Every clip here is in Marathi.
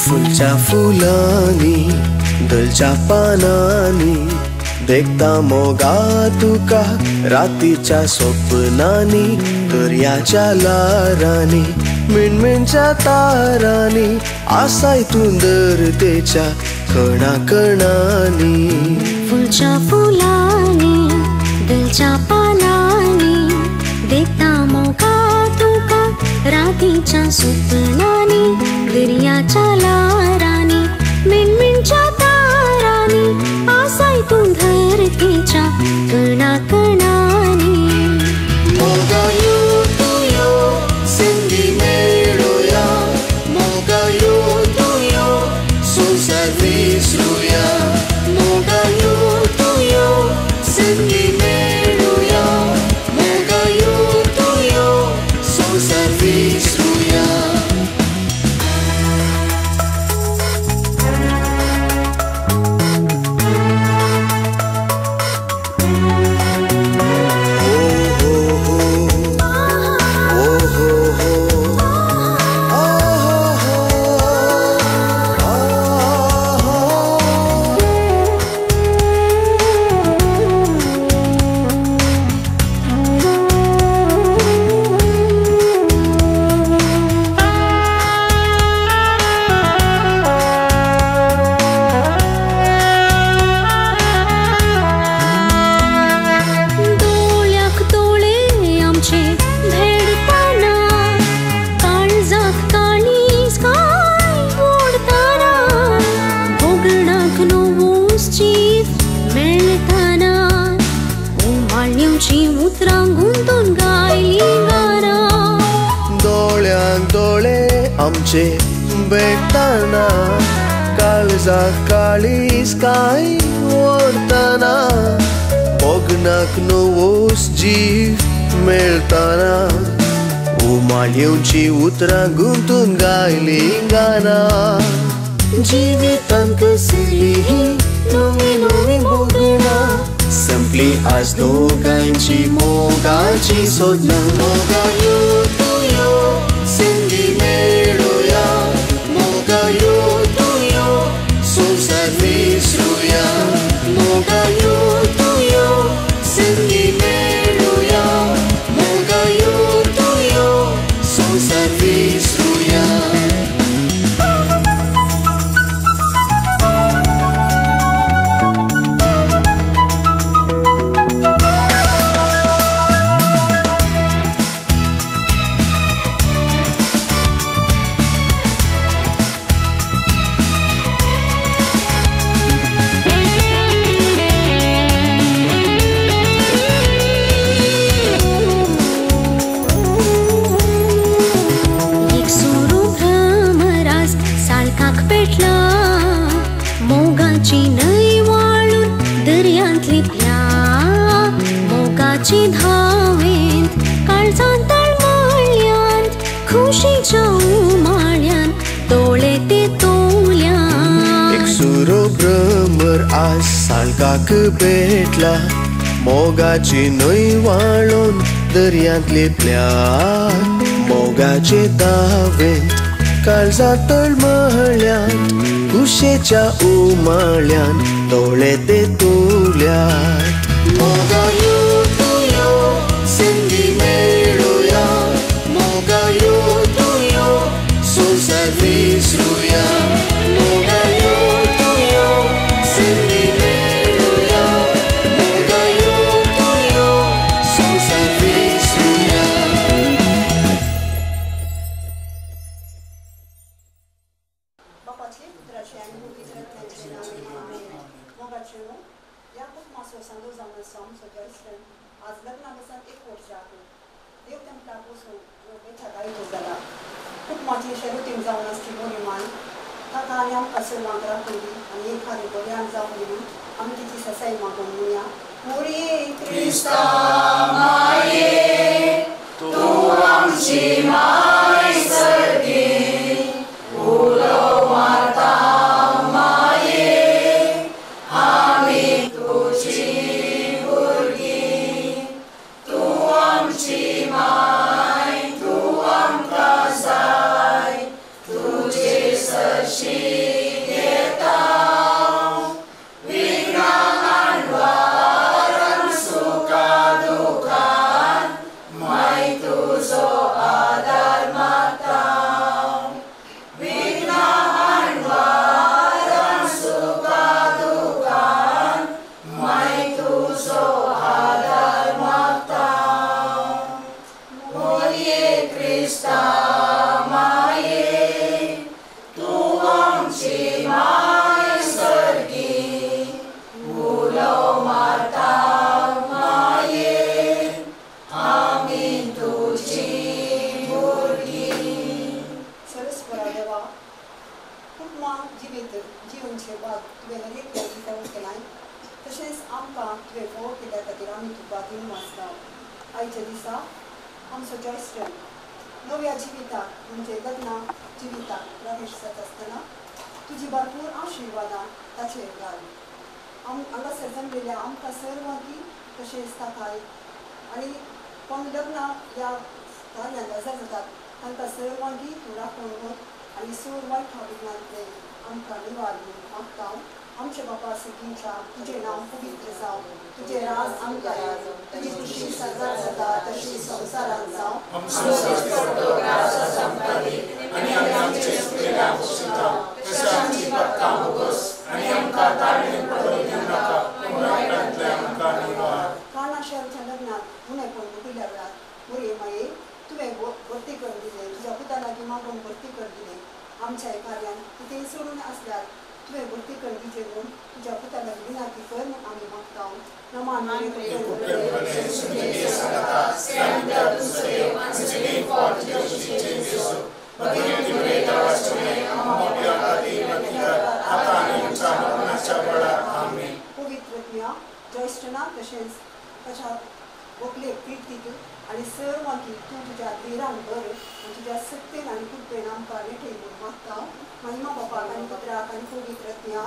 फुलच्या फुलांनी दलच्या पानांनी देखता मोगा तुका रातीच्या स्वप्नांनी दर्याच्या लारांनी मिणमिणच्या तारांनी आसाय तूं धरतेच्या कणा कणांनी फुलच्या फुलांनी दलच्या पानांनी देखता मोगा तुका रातीच्या स्वप्नांनी दर्याच्या लारांनी मिणमिणच्या तारांनी आसाय तूं धरतेच्या कणा कणांनी मोगा यो तू यो संगी मेळुया मोगा यो तू यो संसार विसरुया मोगा यो तू यो संगी मेळुया मोगा यो तू यो संसार विसरुया आमचे भेटताना काळजाक काळीज काय ओढताना बोगनाक नवोस जीव मेळताना उमाळ्योंची उतरां गुंतून गायली गाना जिवितांत कसली ही नवी नवी बोगणां संपली आज दोगांची मोगाची सोदना मोगा यो तू यो संगी मेळुया मोगा यो तू यो संसार विसरुया मोगा यो तू यो संगी मेळुया मोगा यो तू यो संसार विसरुया मोगाची नई वाळून दर्यांतली मोगाची धावेंत काळजांत तळमळ्यांत खुशीच्या उमाळ्यांत दोळे ते तोवल्यान एक सुरो भ्रमर आज साळकाक भेटला मोगाची नई वाळून दर्यांतलीतल्या मोगाचे धावेंत काळजांत तळमळ्यांत खुशेच्या उमाळ्यान दोळे ते तोवल्यात मोगा यो तू यो संगी मेळुया मोगा यो तू यो संसार विसरुया मोगा यो तू यो संगी मेळुया मोगा यो तू यो संसार विसरुया आज लग्नापासून 1 वर्ष आहे देव तेंपासून बेठागायतो जाला खूप माझी शर्यतीन जावन आसली बोरीमान ताका आनी आमकां सर्वांक राखली आनी एखादी बऱ्यान जावन दिली आमी तिची ससाई मागून म्हणया मोरी क्रिस्ता माये तूं आमची माय सर्गी उलो मारता माये आमी तुजी माय तू आमकां जाय तुजे सरशी कुटुंबा जिवीत जीवन जेवपाक तुवें हर एक गरजे फोव केलाय तशेंच आमकां तुवें फोव केल्या खातीर आमी तुका दिनवासता आयच्या दिसा आमचो जॉयस्टन नव्या जिविताक म्हणजे लग्ना जिविताक प्रवेश जात आसतना तुजी भरपूर आशिर्वादां ताचेर घाल हांगासर जमलेल्या आमकां सर्वांकी तशेंच ताकाय आनी कोण लग्ना ह्या कार्यांत हजर जातात तांकां सर्वांकी तूं राखून वच आनी सूर वायट विघ्नांतले आमकां निवार दिवंक मागता आमचे बापा सगळींच्या तुजें नांव पवित्र जावं तुजें राज आमकां येवं तुजी खुशी सदांच जाता तशी संवसारांत जावं आनी आमी आमचे चुकलेल्यांक बक्षिता तशें आमची पातकां बोगस आनी आमकां ताळमेन पडूंक दिवनाका पूण वायटांतले आमकां निवार काणा शहराच्या लग्नात उणेपण घुटिल्ल्या वेळार मोरये माये तुवें भरती कर दिले तुज्या पुता लागीं मागून भरती कर दिले आमच्या कार्यान कितेंय सोडून आसल्यार तुवें भरती कर दिजे म्हूण तुज्या पुता लागीं विनंती कर म्हूण आमी मागता नमान पवित्रत्म्या ज्येष्ठना तशेंच ताच्या व्हंकलेक किर्तीक आनी सर्वांकी तूं तुज्या देरान भर आनी तुज्या सत्तेन आनी कृपेन आमकां नेठय म्हूण मागता महिमा बापाक आनी पुत्राक आनी पवित्रत्म्या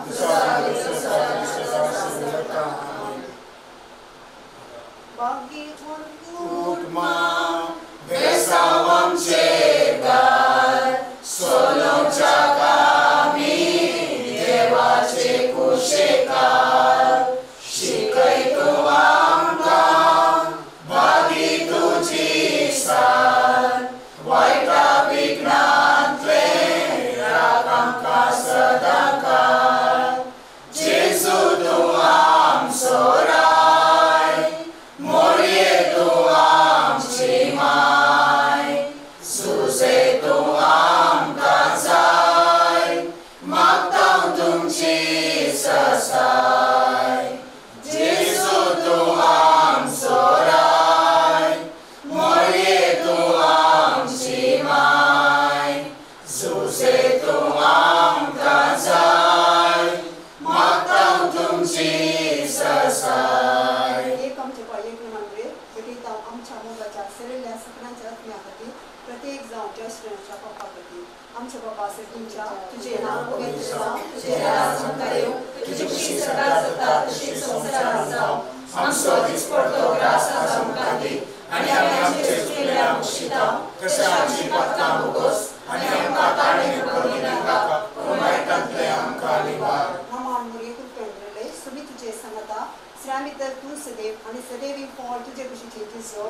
प्रत्येक जावं जॉयस्टनाच्या बापा खातीर आमच्या बापा सगळींच्या तुजें नांव पवित्र जावं तुजें राज आमकां येवं तुजी खुशी सदांच जाता तशी संवसारांत जावं आमचो दिसपडटो ग्रास आज आमकां दी आनी आमी आमचे चुकलेल्यांक बक्षिता तशें आमची पातकां बोगस आनी आमकां ताळमेन पडूंक दिवनाका पूण वायटांतले आमकां निवार नमान मोरये कृपेंद्रले सगळीं तुजे सांगता श्राम भितर तूं सदैव आनी सदैव फळ तुजे कुशीचे दिसो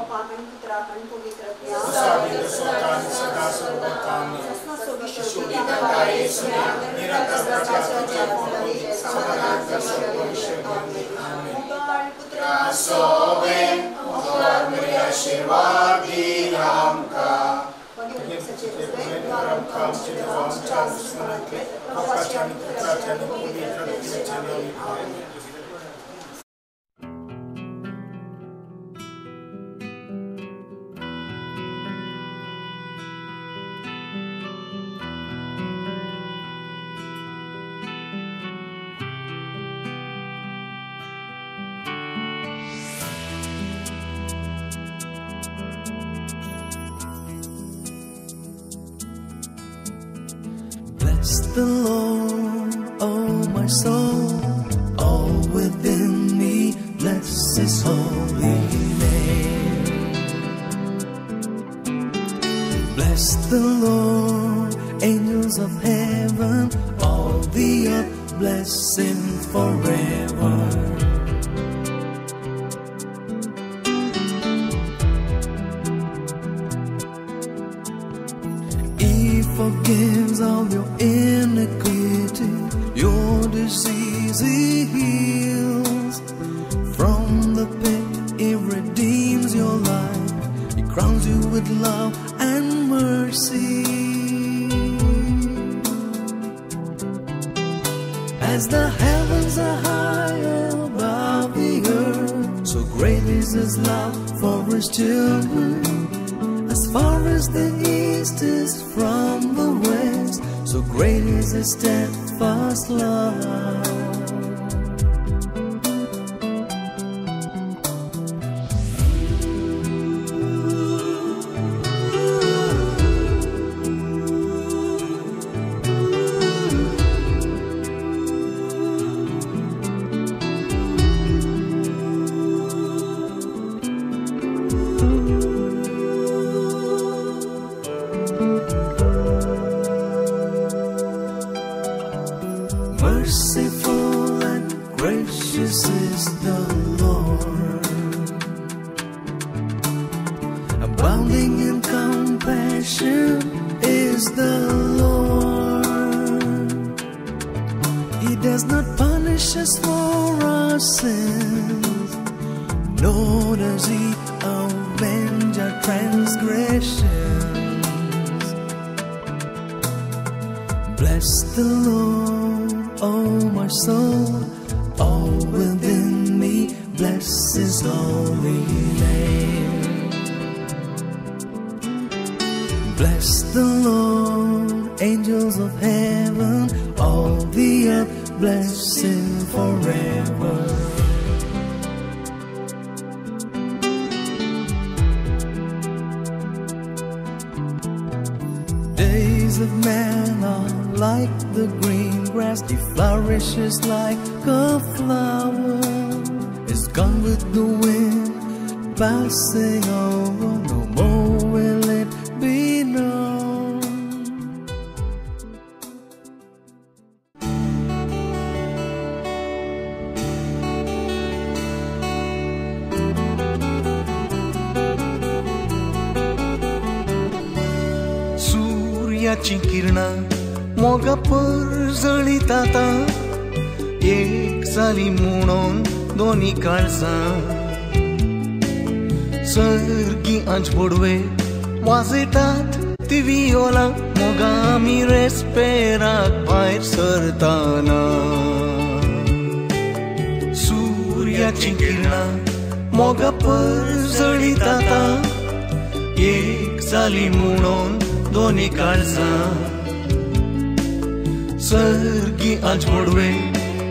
बापाक आनी पुत्राक आनी पवित्रत्म्या Bless the Lord, oh my soul, all within me, bless His holy name. Bless the Lord, angels of heaven, all the earth, bless Him forever. He forgives all your iniquity, your disease He heals. From the pit He redeems your life, He crowns you with love and mercy. As the heavens are high above the earth, so great is His love for His children. as the east is from the west, so great is His steadfast love. Merciful and gracious is the Lord, abounding in compassion is the Lord. He does not punish us for our sins, nor does He avenge our transgressions. Bless the Lord, oh my soul, all within me, bless His holy name. Bless the Lord, angels of heaven, all the earth, bless Him forever. Days of man are like the green grass, He flourishes like a flower. Is gone with the wind, passing over, no more will it be known. सूर्याची किरणं मोगापर जळीतात, एक जाली म्हणून दोन्ही काळजां. सर्गी अंज पडवे वाजयतात ती वियोलां, मोगा आमी रेस्पेराक भायर सरताना. सूर्याची किरणं मोगापर जळीतात, एक जाली म्हणून दोन्ही काळजां. सर्गी अंज पडवे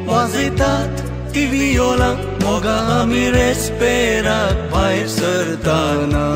वाजयतात ती वियोलां, मोगा आमी रेस्पेराक भायर सरताना.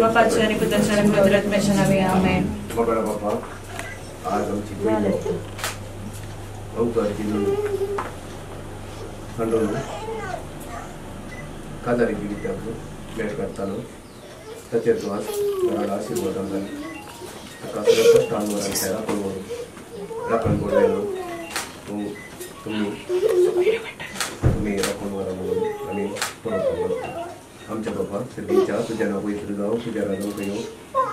Bapa, Tuhan ikut dan salam kuadrat Mesya Nabi, amin. Kepada Bapa, Adam Cibuli, Auka Cibuli, Handolo, Kadari Gitaku, Merkatalo, Tachetuas, Narasi Wadangan, Akasara Tanwara, Sera Polo, Rapan Bolero, तुम्हें रखने वाला बोलो अने पढ़ो हम जब बाबा सिद्धि चाह तुझे ना कोई सुधारो तुझे राजों कयो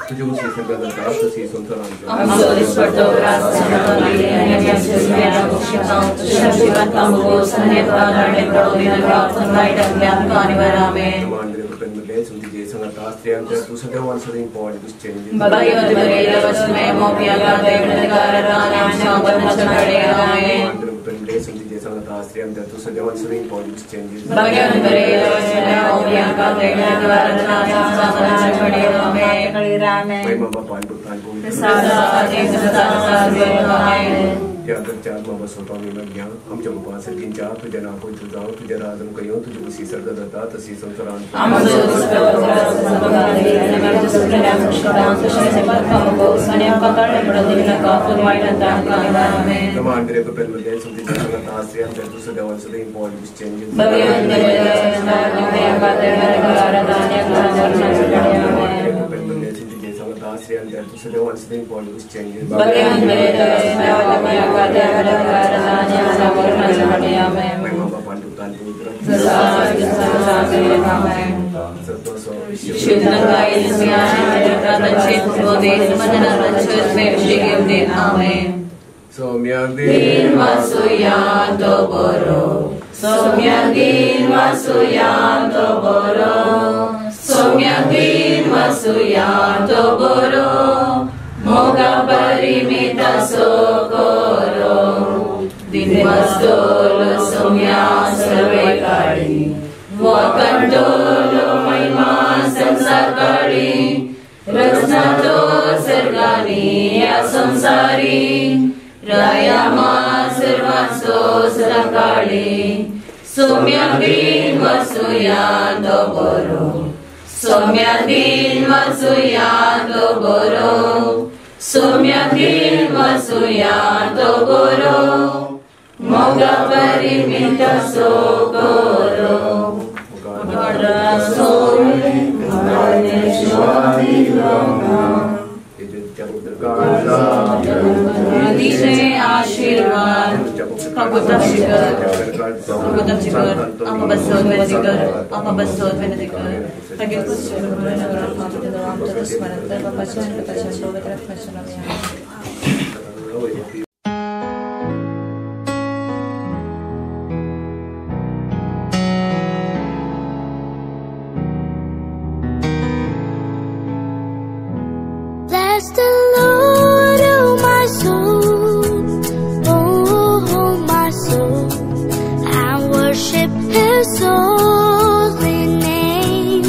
तुझे उसी से बदल कर तो सी सुनता हम सोच पढ़ो रास्ता चलाने हम सुनिए रामोशिता तुझे जीवन का वो सने प्राणने पढ़ो बिना प्रार्थना लाइट ज्ञान का निवारण में मंदिर को पेन में सुनती जे संगत आस्ते अंतर तू सदैव वांसले इंपॉर्टेंट कुछ चेंज बाबा यो तेरे लवस में मोपिया का देवनकार राने शांबन चढ़े आए मंदिर को पेन में सुनती जे संगत आस्ते अंतर तू सदैव वांसले इंपॉर्टेंट कुछ चेंज बाबा यो तेरे लवस में मोपिया का देवनकार राने शांबन चढ़े आए मैं मामा पान पुतान को सारा देव सदा आए या अगर चार मामा सोता में लग गया हम जब पांच से तीन चार तुझे ना कोई तुझाओ तुझे राजम कयो तुझे उसी सरदा दता तसी संतरान हम सोच पढ़ो रास्ता चलाने हम जिसने नाम शुरान तुझे से पर हमको सने का करने पड़ो दिन का फुलवाई रंता का निवारण में मंदिर को पेन में सुनती जे संगत आस्ते अंतर तू सदैव वांसले इंपॉर्टेंट कुछ चेंज बाबा यो तेरे लवस में मोपिया का देवनकार राने शांबन चढ़े आए आश्रय अंदर तो सदैव वांसले इंपॉर्टेंट कुछ चेंज बाबा यो तेरे लवस में मोपिया का देवनकार राने शांबन चढ़े आए मैं मामा पान पुतान को Somyandin Masuyanto Boro Somyandin Masuyanto Boro Somyandin Masuyanto Boro Moga Parimita Sokoro Din Mastolo Somya Sarvekari Wakandolo Maima Sansakari Rasnato Sargani Asamsari Rayama Sirvaso Sarakali Somyandin Masuyanto Boro Somyandin Masuyanto Boro Somyandin Masuyanto Boro Moga Parimita Sokoro Rasul Karneshwari Rama Dise आशीर्वाद Kaputa Shigar Apa Basod Venedigar Apa Basod Venedigar Lagi ko siguro na nagarapat ito ang terus manantar papasan Berat masalamnya Bless the Lord, oh my soul, oh my soul, I worship His holy name.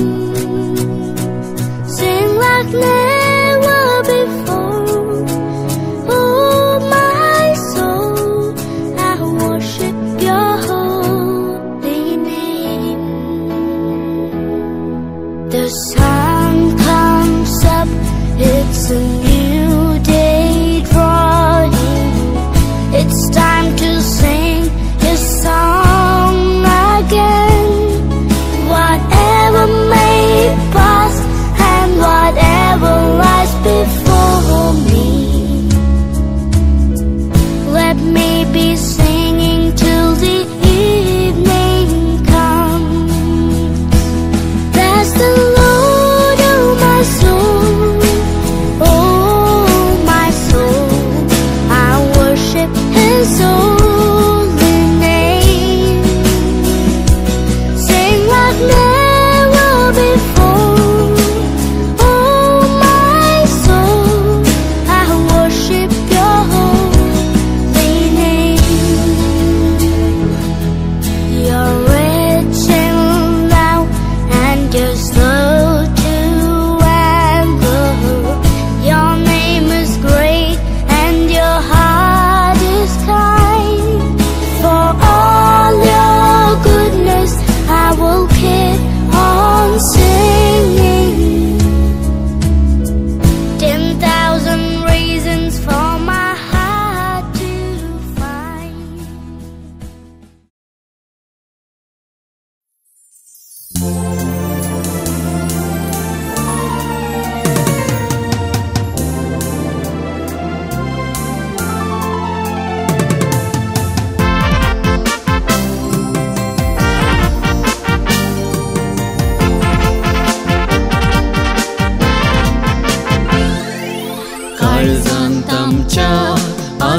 Sing like never before, oh my soul, I worship Your holy name. The sun comes up, it's a new day drawing. It's time to sing His song again.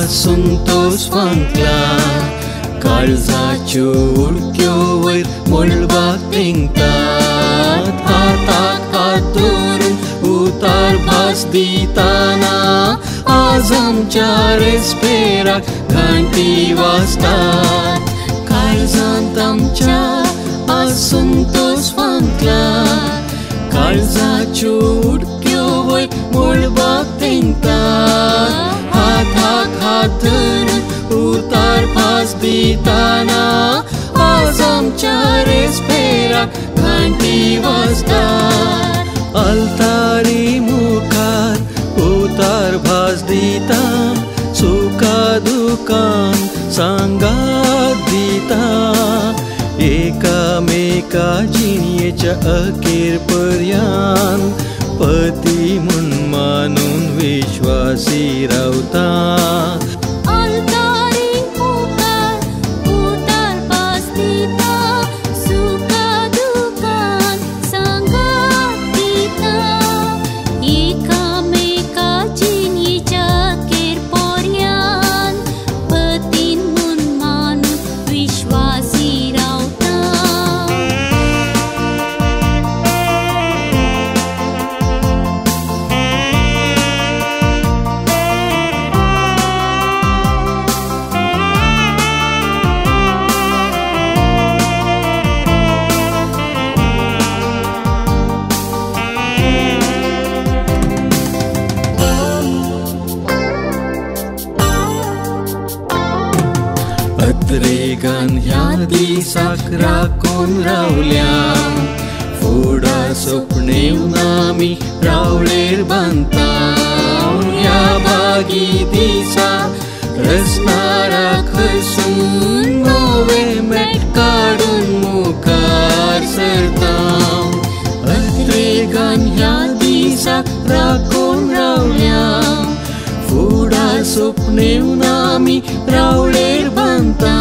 असंतोष फांकला काळजाच्यो उडक्यो वयर मळबाक तेंगतात हाताक हात धरून उतार भास दिताना आज आमच्या रेस्पेराक घंटी वाजतात काळजांत आमच्या असंतोष फांकला काळजाच्यो उडक्यो वयर मळबाक तेंगतात हाताक हात धरून उतार भास दिताना आज आमच्या रेस्पेराक घंटी वाजतात अल्तारी मुखार उतार भास दिता सुखा दुखान सांगात दिता एकामेका जिणयेच्या अखेर पर्यंत पती म्हूण मानून विश्वासी रावता अत्रेगान ह्या दिसाक राखून रावल्या फुडा सपनेवन आमी रावळेर बांदता ह्या बागी दिसा रसनाराक हसून नवे मेट काडून मुखार सरता अत्रेगान ह्या दिसाक राखून रावल्या फुडा सपनेवन आमी रावळेर बांदता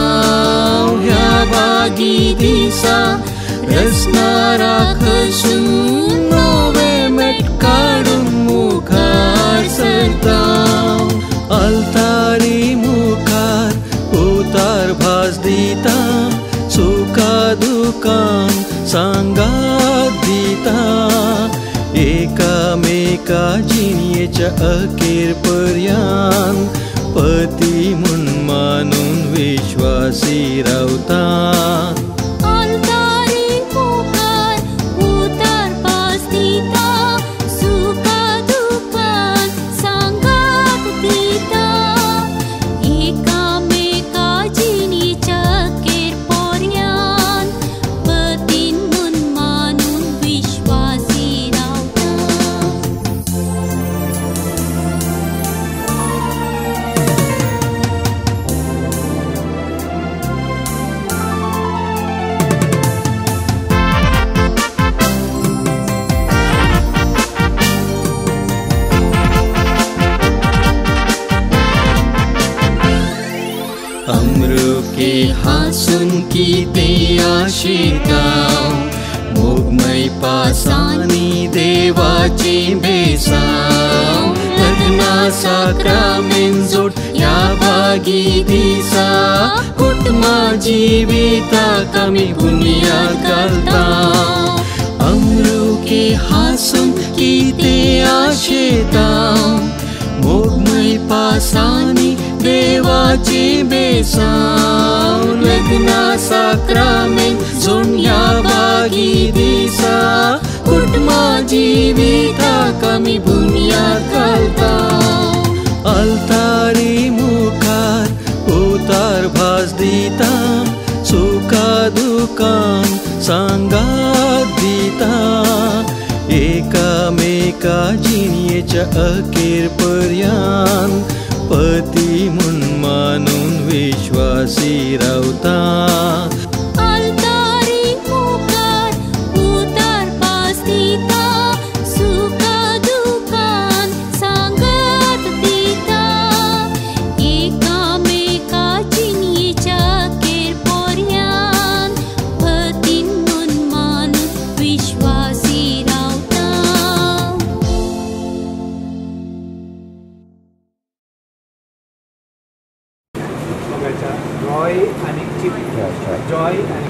ह्या बागी दिसा रसनाराक हसून नवे मेट काडून मुखार सरता अल्तारी मुखार उतार भास दिता सुखा दुखान सांगात दिता एकामेका जिणयेच्या अखेर पर्यंत पती म्हूण मानून विश्वासी रावता अमृके हासून किते आशिकाव मोगमय पासानी देवाची बेसाव लग्ना साक्रामेन जोड या बागी दिसा कुटुंबा जिविताक आमी बुनयाद घालता अमृके हासून किते आशेताव मोगमय पासानी देवाची बेसाव लग्ना साक्रामेन जोड या बागी दिसा कुटुंबा जिविताक आमी बुनयाद घालता अल्तारी मुखार उतार भास दिता सुखा दुखान सांगात दिता एकामेका जिणयेच्या अखेर पर्यंत पती म्हूण मानून विश्वासी रावता आणि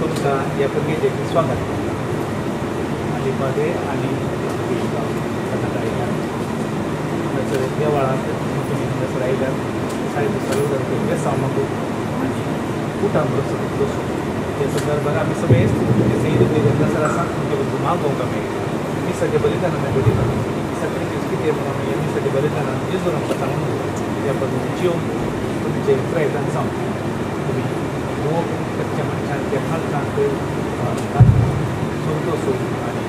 तुमका या भगीचें स्वागत अलिबागे आणि देवळांत तुम्ही हांगासर आयल्यात सायडीन सर्व सामाकू आणि उठान बसून त्या संदर्भात आम्ही सगळे सईद सर आसा तुमचे बद्दल नाव घेवंक मेळटा मी सगळे बलिदान बलिदान सगळे कितें म्हणून मी सगळे बलिदानान जेजून आमकां सांगून त्या बद्दल जिवन तुमचे प्रयत्न जावन तुम्ही मोग कच्च्या मनशान त्या खालकांक संतोष आणि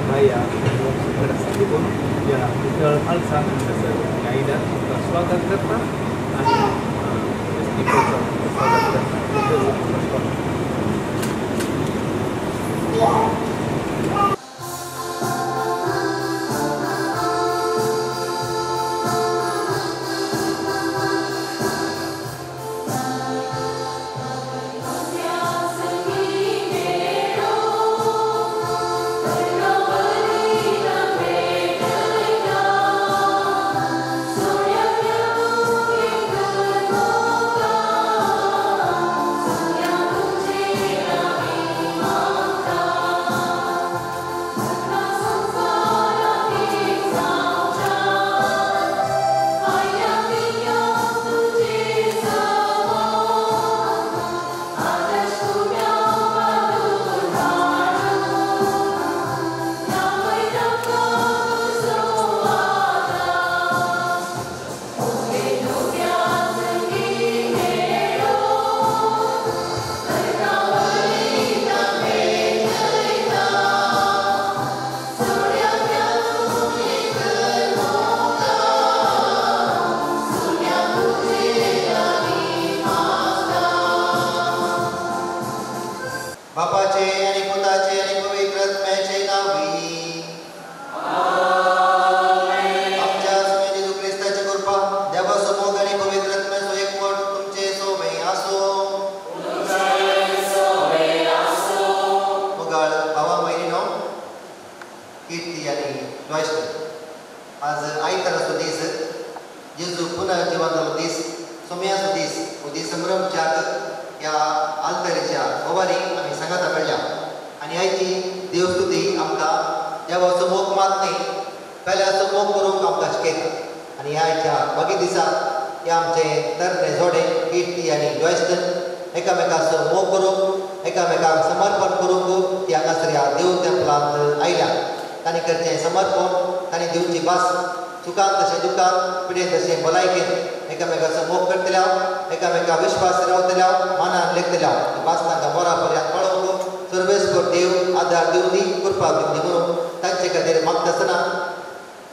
भाया मोग सगळ्या देखून या नितळ खालसान हांगासर आयल्यात तुमकां स्वागत करता आणि स्वागत करता.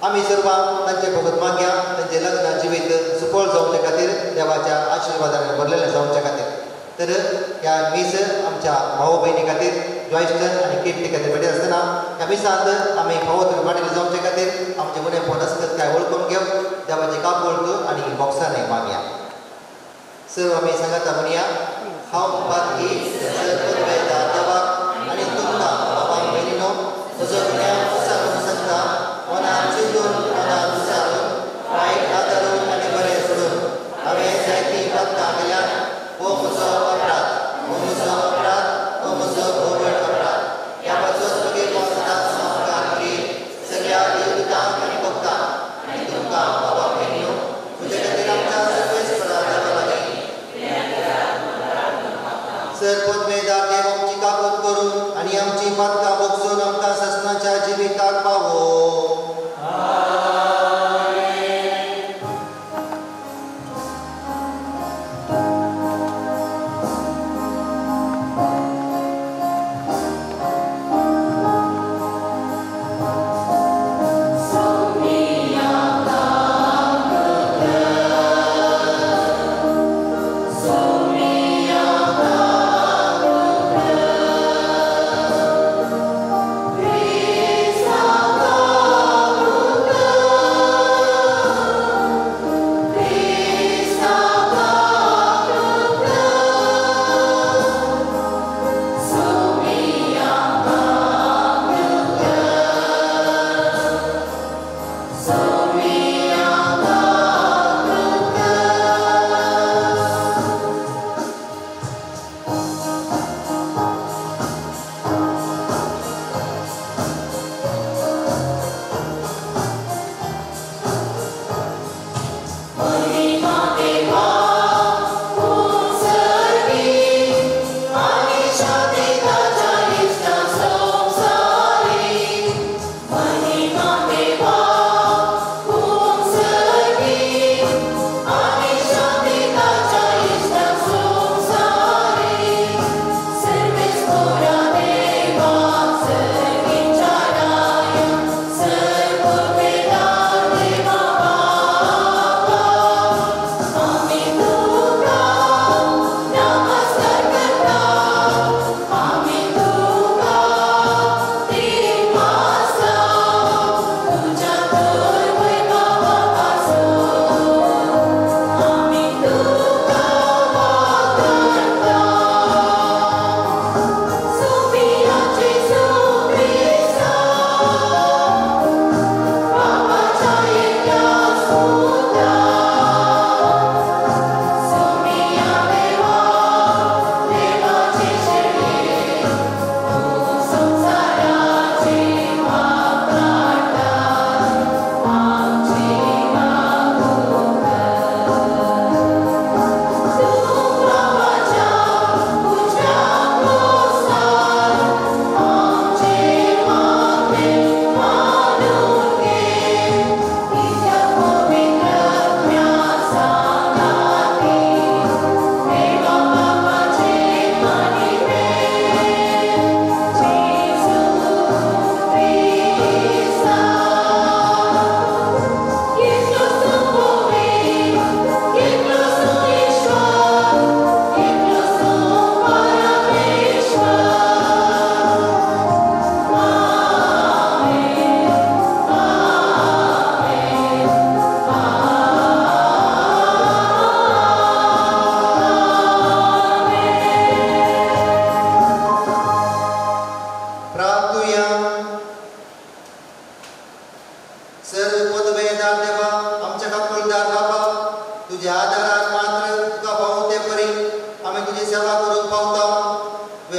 आम्ही सर्व तांचे भगत मागया तांचे लग्न जिवीत सुफळ जावचे खातीर देवाच्या आशिर्वादान भरलेले जावचे खातीर. तर ह्या मीस आमच्या भाऊ भयणी खातीर जॉयस्टन आणि किर्ती खातीर भेटी आसतना ह्या मिसांत आमी फावो मांडिल्ले जावचे खातीर आमचे मने फणस काय वळखून घेवप देवाची काकूळट आणि मोक्षाने मागया. सर्व आमी सांगाता म्हणया हांव पातकी वेता देवाक आनी तुमकां बाबा भयणीनो म्हजो ज्ञान सांगूंक शकता मनान चिंतून मनान विचारून वायट आदारून आनी बरें सोडून हांवें जायतीं पथकां केल्यात. हो म्हजो अपराध, हो म्हजो अपराध, हो म्हजो भोवड अपराध. ह्या पासून मागीर सदांच नमस्कार करी सगळ्या देवदूतांक आनी भक्तांक आनी तुमकां बाबा भयणीनो तुजे खातीर आमच्या सर्वेस्परा देवा लागीं सर पद्मेदार देव आमची काकूत करून आनी आमची पथकां मोगसून आमकां ससनाच्या जिविताक पावो.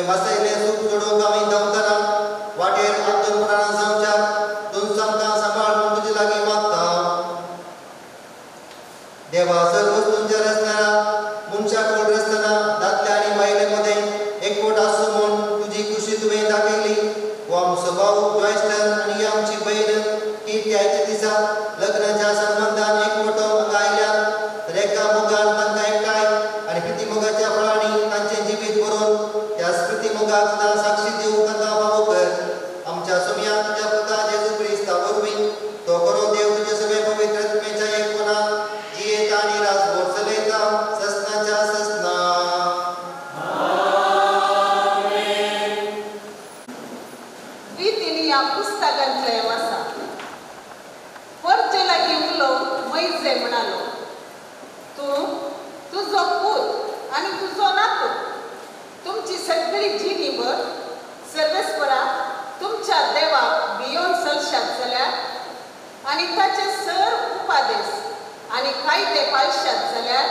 बसयले सुख सोडून आम्ही धांवतना वाटेर आतून प्राण जावच्या दोन समकां सांभाळून तुजे लागीं मागता देवा सर्व वस्तूंचेर रचणारा मनशाक कोण रचतना दादले आनी बायले मध्ये एकवट आसूं म्हूण तुजी खुशी तुवें दाखयली हो आमचो भाऊ जॉयस्टन आनी आमची बहीण कीट ह्याच्या दिसा लग्नाच्या संबंधान एकवट हांगा आयल्यात रेखा मोगान तांकां एकठांय आनी प्रिती मोगाच्या फळांनी तांचें जिवीत भरून त्या स्मृती मोगाक सदां साक्षी दिवंक तांकां फावो कर आमच्या सुमया तुज्या पुता जेजू क्रिस्ता वरवीं तो करो देव तुजे सगळे पवित्र आत्मेच्या एकपणान जियेता आनी राजभर चलयता ससनाच्या ससना रितीन ह्या पुस्तकांतले आसा परचे लागीं उलोवंक मैजे म्हणालो तूं तुजो पूत आनी तुजो नातू तुमची सगळी जिणीभर सर्वेस्परा तुमच्या देवाक भियोन चलशात जाल्यार आनी ताचे सर उपादेश आनी कायदे पाळशात जाल्यार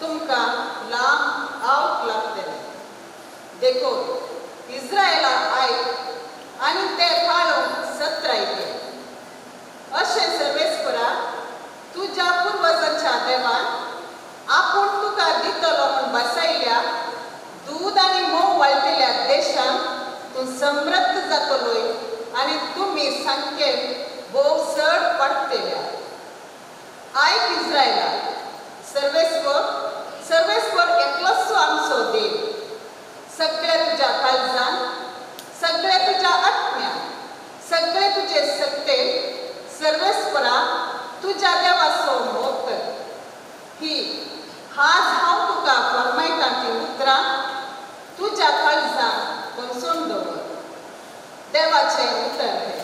तुमकां लांब आवक लागतलें देखून इस्रायला आयक आनी ते पाळूंक सत्रायले अशें सर्वेस्परा तुज्या पुर्वजांच्या देवान आपूण तुका दितलो म्हूण बसयल्या दूद आनी मोव वाळटल्या देशांत तूं समृद्ध जातलोय आनी तुमी संख्येन भोव चड पडटल्या आयक इस्रायला सर्वेस्वर एकलोचो आमचो देव सगळे तुज्या काळजान सगळे तुज्या आत्म्यान सगळे तुजे सत्तेन सर्वेस्परा तुज्या देवाचो मोग कर ही आज हांव तुका फरमायतां ती उतरां तुज्या काळजान बसोवन दवर देवाचें उतर हें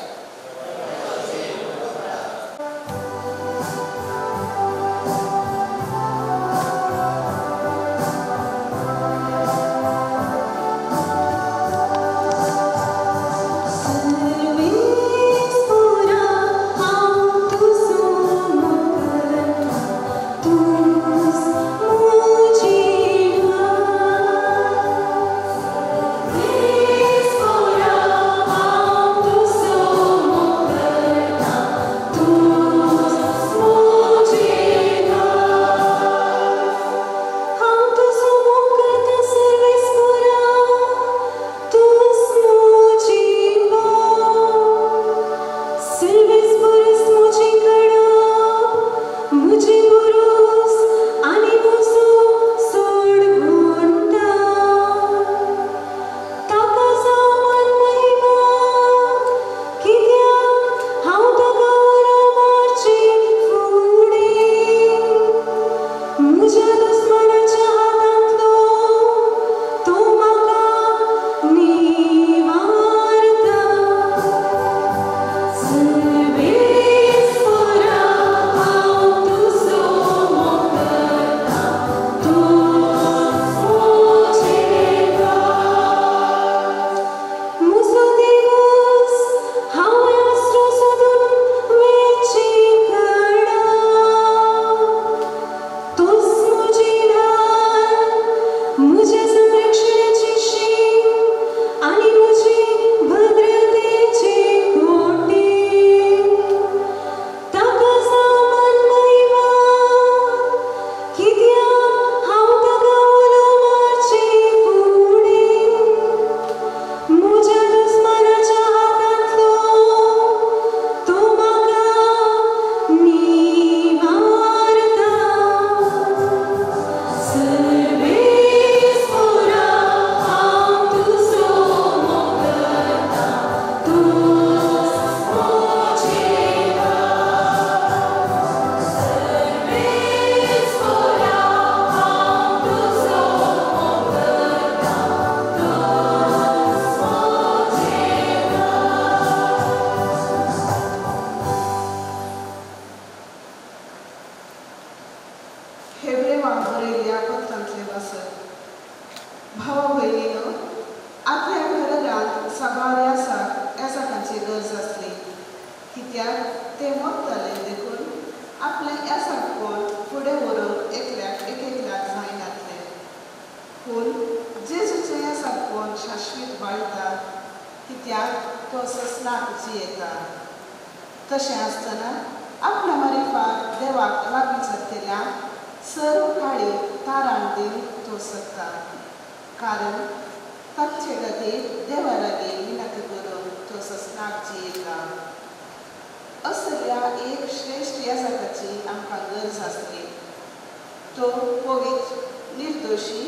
पूण जेजूचें सगळें सांपोवन शाश्वीत बाळटा कित्याक तो ससनाक जियेता. तशें आसतना आपल्या मारिफाक देवाक लागीं सरकेल्या सर्व काळी तारण दिवंक तो सकता. कारण ताचे खातीर देवा लागीं विनंती करून तो ससनाक जियेता. असल्या एक श्रेश्ठ याजकाची आमकां गरज आसली. तो पवित्र, निर्दोशी,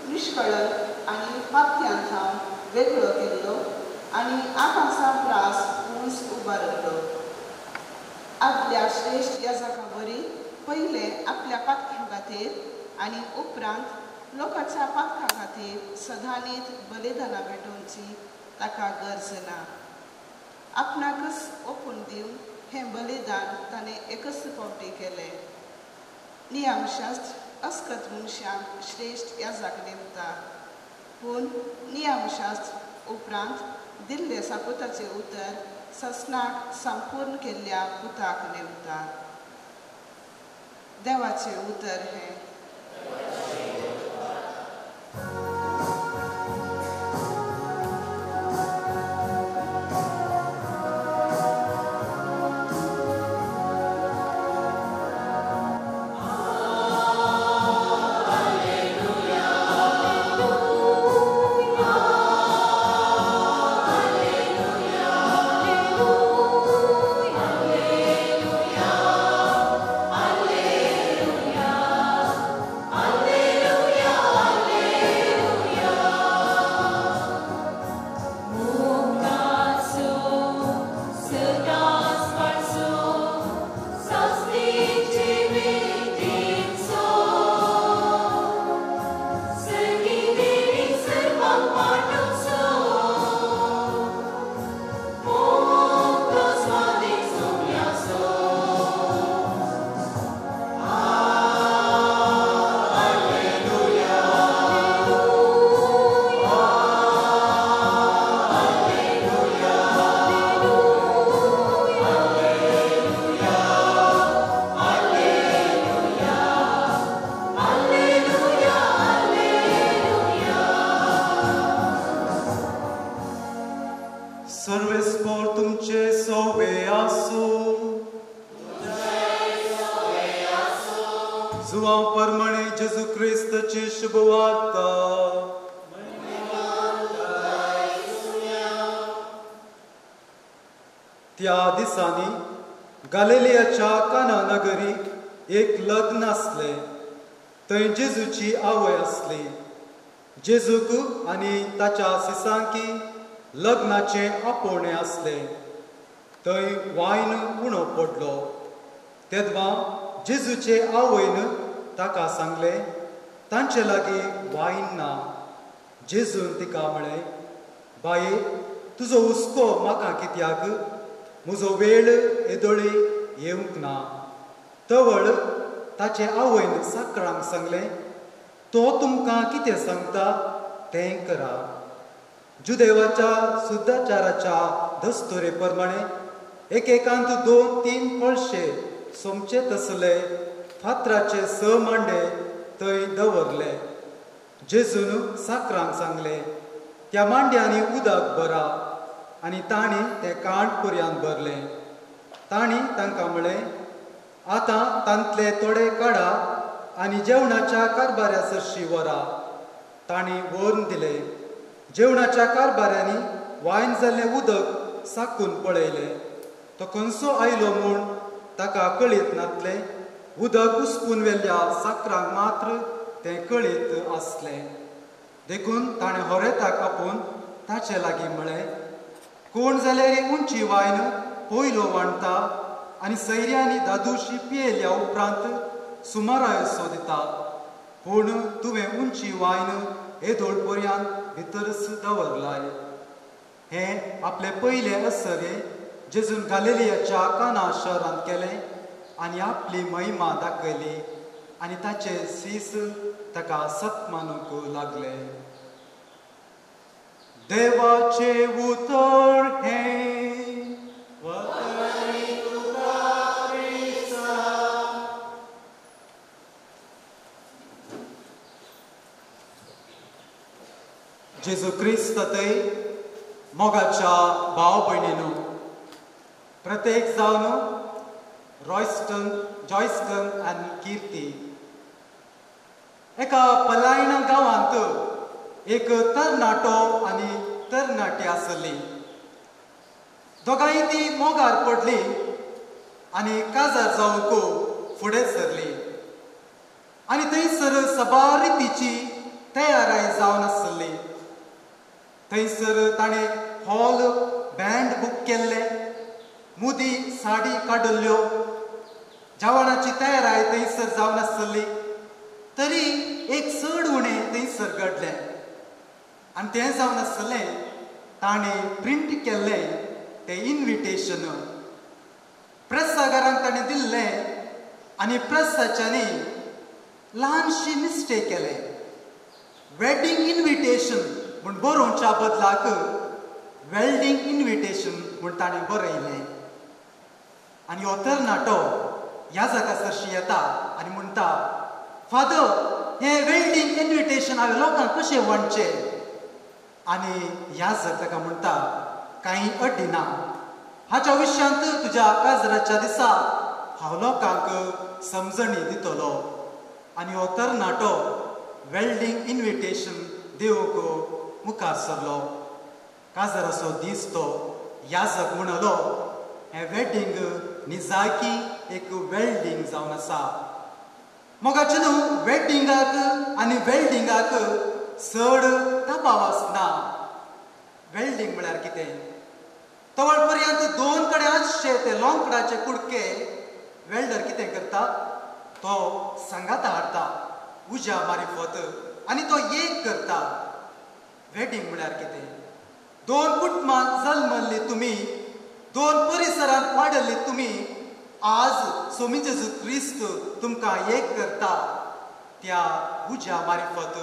निश्कळंक आनी पापयांत वेगळो केल्लो आनी आकांचा त्रास उंच उबा रावलो. आपल्या श्रेश्ठ याजका बरी पयले आपल्या पातकां खातीर आनी उपरांत लोकांच्या पातकां खातीर सदांनीच बलिदानां भेटोवची ताका गरज ना. आपणाकच ओपून दिवंक हें बलिदान ताणें एकच फावटी केलें. नियमशास्त्र अस्कत मनशांक श्रेश्ठ याजक नेमता, पूण नियमशास्त्र उपरांत दिल्ले सापुताचें उतर ससनाक संपूर्ण केल्ल्या पुताक नेमता. देवाचें उतर हें. त्या दिसांनी गलिलियाच्या काना नगरीक एक लग्न आसलें. थंय जेजूची आवय आसली. जेजूक आनी ताच्या सिसांकी लग्नाचें आपोवणें आसलें. थंय वायन उणो पडलो. तेदवा जेजूचे आवयन ताका सांगलें, तांचे लागीं वायन ना. जेजून तिका म्हळें, बाये, तुजो हुस्को म्हाका कित्याक? म्हजो वेळ येदोळी येवंक ना. तवळ ताचे आवयन साकरांक सांगलें, तो तुमकां कितें सांगता तें करा. जुदेवाच्या सुद्दाचाराच्या दस्तुरे प्रमाणे एकेकांत 2-3 कळशे सोमचे तसले फातराचे 6 मांडे थंय दवरले. जेजून साकरांक सांगलें, त्या मांड्यांनी उदक भरा. आनी तांणी तें कांड पर्यंत भरलें. तांणी तांकां म्हळें, आतां तांतले थोडे काडा आनी जेवणाच्या कारबाऱ्या सरशी व्हरा. तांणी व्हरून दिलें. जेवणाच्या कारबाऱ्यांनी वायन जाल्लें उदक साकून पळयलें. तो खंयचो आयलो म्हूण ताका कळीत नासलें. उदक उसपून व्हेल्ल्या साकरांक मात्र तें कळीत आसलें. देखून ताणें होरेताक आपोवन ताचे लागीं म्हळें, कोण जाल्यार उंची वायन पयलो वांडटा आनी सैऱ्यांनी दादूशी पियेल्या उपरांत सुमारायसो दिता. पूण तुवें उंची वायन येदोळ पर्यंत भितरच दवरलाय. हें आपले पयले असरे जेजून गलिलियाच्या काना शहरांत केलें आनी आपली महिमा दाखयली आनी ताचे सीस ताका सत्मानूंक लागले. देवाचे उतर हें. जेजू क्रिस्त थंय मोगाच्या भाव भयणीनो प्रत्येक जावन रॉयस्टन जॉयस्टन आनी किर्ती एका पलायण गांवांत एक तरणाटो आनी तरणाटी आसली. दोगांय ती मोगार पडली आनी काजार जावंक फुडें सरली आनी थंयसर सबार रितीची तयाराय जावन आसली. थंयसर ताणें हॉल बँड बूक केल्ले, मुदी साडी काडल्ल्यो, जेवणाची तयाराय थंयसर जावन आसली. तरी एक चड उणें थंयसर घडलें आनी तें जावन आसलें ताणें प्रिंट केल्लें तें इन्विटेशन प्रेसागारांक ताणें दिल्लें आनी प्रेसाच्यांनी ल्हानशी मिस्टेक केलें. वेडिंग इन्विटेशन म्हूण बरोवच्या बदलाक वेल्डिंग इन्विटेशन म्हूण ताणें बरयलें. आनी हो तरणाटो ह्या जागासरशी येता आनी म्हणटा, फादर हें वेल्डिंग इन्विटेशन हांवें लोकांक कशें वणचें? आनी ह्या ताका म्हणटा, कांय अड्डी ना, हाच्या विशयांत तुज्या काजराच्या दिसा हांव लोकांक समजणी दितलो. आनी हो तरणाटो वेल्डिंग इन्विटेशन दिवंक मुखार सरलो. काजराचो दीस तो याजक म्हणलो, हें वेडिंग निजाकी एक वेल्डिंग जावन आसा. मोगाचे न्हू वेडिंगाक आनी वेल्डिंगाक चड तापाव आसना. वेल्डिंग म्हळ्यार कितें? तवळ पर्यंत दोन कडेन आसचे ते लोंकडाचे कुडके वेल्डर कितें करता? तो सांगाता हाडटा उज्या मारिफत आनी तो एक करता. वेडिंग म्हळ्यार कितें? दोन कुटुंबां जल्मल्ली तुमी, दोन परिसरांत वाडल्ली तुमी, आज सोमी जेजू क्रिस्त तुमकां एक करता त्या उज्या मारिफत.